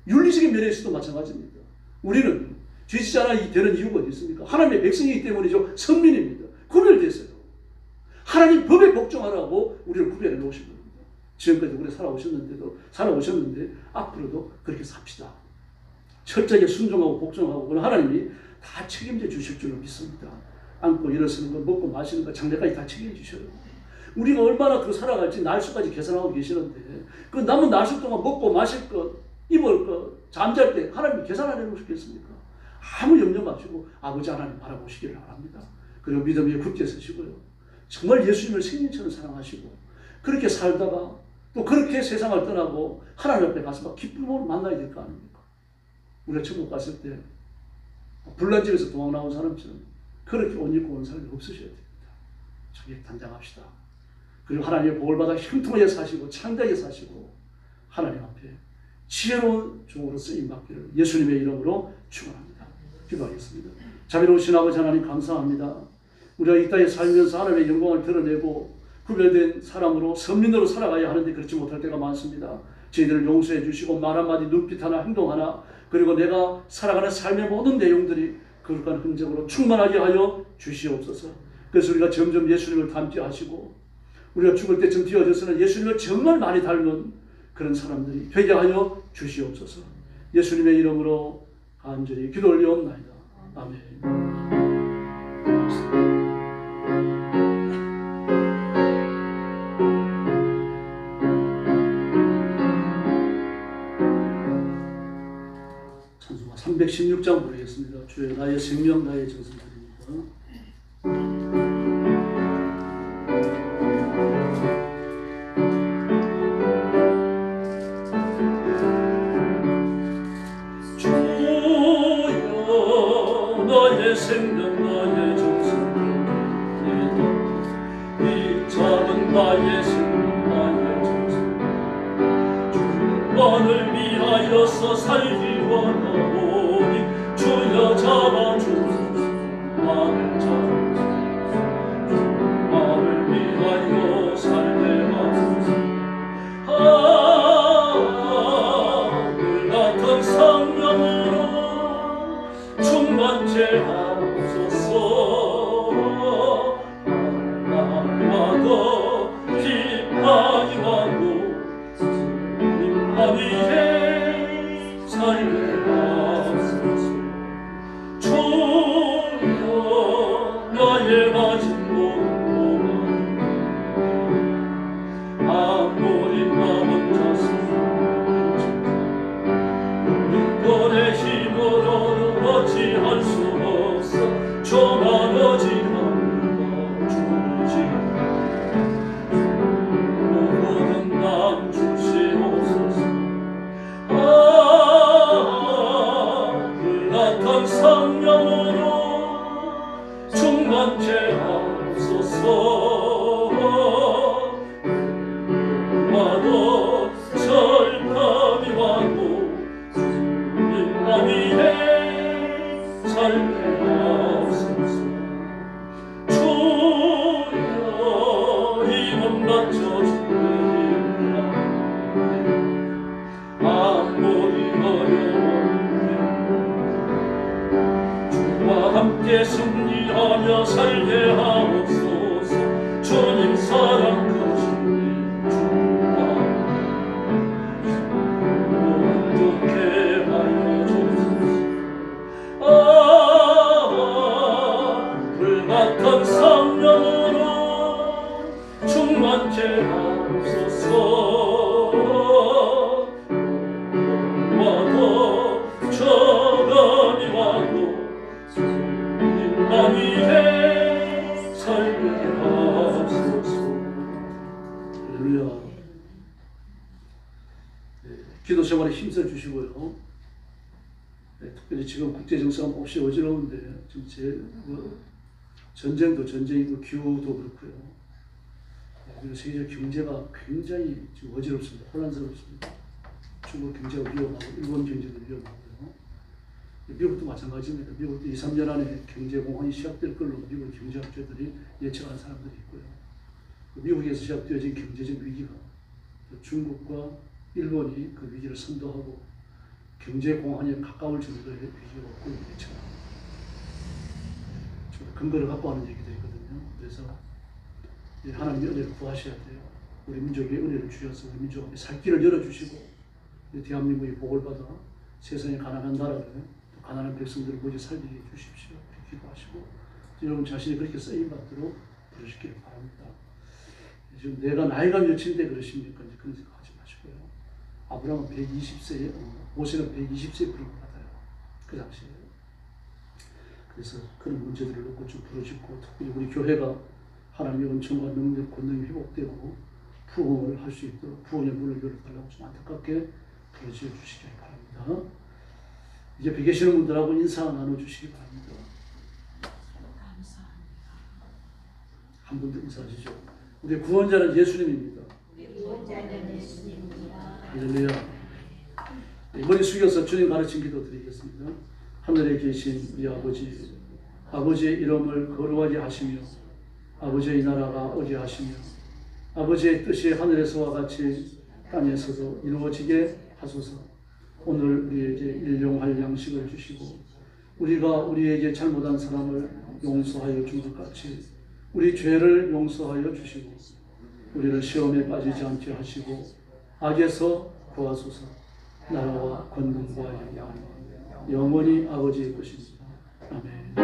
윤리적인 면에서도 마찬가지입니다. 우리는 죄짓지 않아 되는 이유가 어디 있습니까? 하나님의 백성이기 때문이죠. 선민입니다. 구별됐어요. 하나님 법에 복종하라고 우리를 구별해 놓으신 겁니다. 지금까지 우리 살아오셨는데 앞으로도 그렇게 삽시다. 철저하게 순종하고 복종하고 하나님이 다 책임져 주실 줄로 믿습니다. 앉고 일어서는 것, 먹고 마시는 것, 장래까지 다 책임져 주셔요. 우리가 얼마나 더 살아갈지 날수까지 계산하고 계시는데 그 남은 날수 동안 먹고 마실 것, 입을 것, 잠잘 때 하나님이 계산 안 해놓으셨겠습니까? 아무 염려 마시고 아버지 하나님 바라보시기를 바랍니다. 그리고 믿음 위에 굳게 서시고요. 정말 예수님을 생명처럼 사랑하시고 그렇게 살다가 또 그렇게 세상을 떠나고 하나님 앞에 가서 막 기쁨으로 만나야 될 거 아닙니까? 우리가 천국 갔을 때 불난집에서 도망 나온 사람처럼 그렇게 옷 입고 온 사람이 없으셔야 됩니다. 저기 단장합시다. 그리고 하나님의 복을 받아 형통하게 사시고 창대하게 사시고 하나님 앞에 지혜로운 종으로 쓰임받기를 예수님의 이름으로 축원합니다. 기도하겠습니다. 자비로우신 아버지 하나님 감사합니다. 우리가 이 땅에 살면서 하나님의 영광을 드러내고 구별된 사람으로 선민으로 살아가야 하는데 그렇지 못할 때가 많습니다. 저희들을 용서해 주시고 말 한마디 눈빛 하나 행동 하나 그리고 내가 살아가는 삶의 모든 내용들이 거룩한 흔적으로 충만하게 하여 주시옵소서. 그래서 우리가 점점 예수님을 닮게 하시고 우리가 죽을 때쯤 되어져서는 예수님을 정말 많이 닮은 그런 사람들이 되게 하여 주시옵소서. 예수님의 이름으로 간절히 기도 올리옵나이다. 아멘. 찬송가 316장 부르겠습니다. 주여 나의 생명 나의 정성 드립니다. 나의 생명 나의 정성 이 작은 나의 생명 나의 정성 주만을 위하여서 살기 원하오니 주여 잡아주소서 나를 잡아주소서 주만을 위하여 살게 하소서 하늘 같은 성령으로 충만케 하소서 나마다 기뻐하게 하고 주님 위에 살게 하소서 주여 나의 가진 모든 아무리 나 혼자서 너의 힘으로는 어찌할 수 없어 저만 어지합니다 주지 모든 남 주시옵소서 그 같은 성령으로 충만케 하소서 와도 절감이 와도 위에 살게 하소서 주여 이 몸 바쳐 주옵니다 아무리 어려운데 주와 함께 승리하며 살게 하옵소서 주님 사랑 크시니 주와 어떻게 하여 불같은 성령으로 충만케 하소서 와도 저감이 와도 주님만 위해 살게 하소서. 할렐루야. 기도 생활에 힘써 주시고요. 특별히 지금 국제 정세가 몹시 어지러운데 지금 전쟁도 전쟁이고 기후도 그렇고요. 그리고 세계적 경제가 굉장히 지금 어지럽습니다. 혼란스럽습니다. 중국 경제가 위험하고 일본 경제도 위험하고요. 미국도 마찬가지입니다. 미국도 2, 3년 안에 경제 공황이 시작될 걸로 미국 경제학자들이 예측하는 사람들이 있고요. 미국에서 시작되어진 경제적 위기가 중국과 일본이 그 위기를 선도하고 경제 공황에 가까울 정도의 위기가 없고 예측합니다. 근거를 갖고 하는 얘기도 있거든요. 그래서 하나님의 은혜를 구하셔야 돼요. 우리 민족의 은혜를 주셔서 우리 민족에게 살 길을 열어주시고 대한민국이 복을 받아 세상에 가난한 나라를 가난한 백성들을 모두 살리게 해주십시오. 그렇게 기도하시고 여러분 자신이 그렇게 쓰임받도록 부르시기를 바랍니다. 지금 내가 나이가 몇인데 그러십니까? 이제 그런 생각하지 마시고요. 아브라함은 120세에 모세는 120세에 부름을 받아요. 그 당시에. 그래서 그런 문제들을 놓고 좀 부르짖고 특히 우리 교회가 하나님의 은총과 능력, 권능이 회복되고 부흥을 할 수 있도록 부흥의 문을 열어달라고 좀 안타깝게 부르짖어 주시기 바랍니다. 이제 뵈 계시는 분들하고 인사 나눠주시기 바랍니다. 한 분도 인사하시죠. 우리 구원자는 예수님입니다. 할렐루야. 머리 숙여서 주님 가르친 기도 드리겠습니다. 하늘에 계신 우리 아버지, 아버지의 이름을 거룩하게 하시며 아버지의 나라가 오게 하시며 아버지의 뜻이 하늘에서와 같이 땅에서도 이루어지게 하소서. 오늘 우리에게 일용할 양식을 주시고 우리가 우리에게 잘못한 사람을 용서하여 준 것 같이 우리 죄를 용서하여 주시고 우리를 시험에 빠지지 않게 하시고 악에서 구하소서. 나라와 권능과 영광 영원히 아버지의 것입니다. 아멘.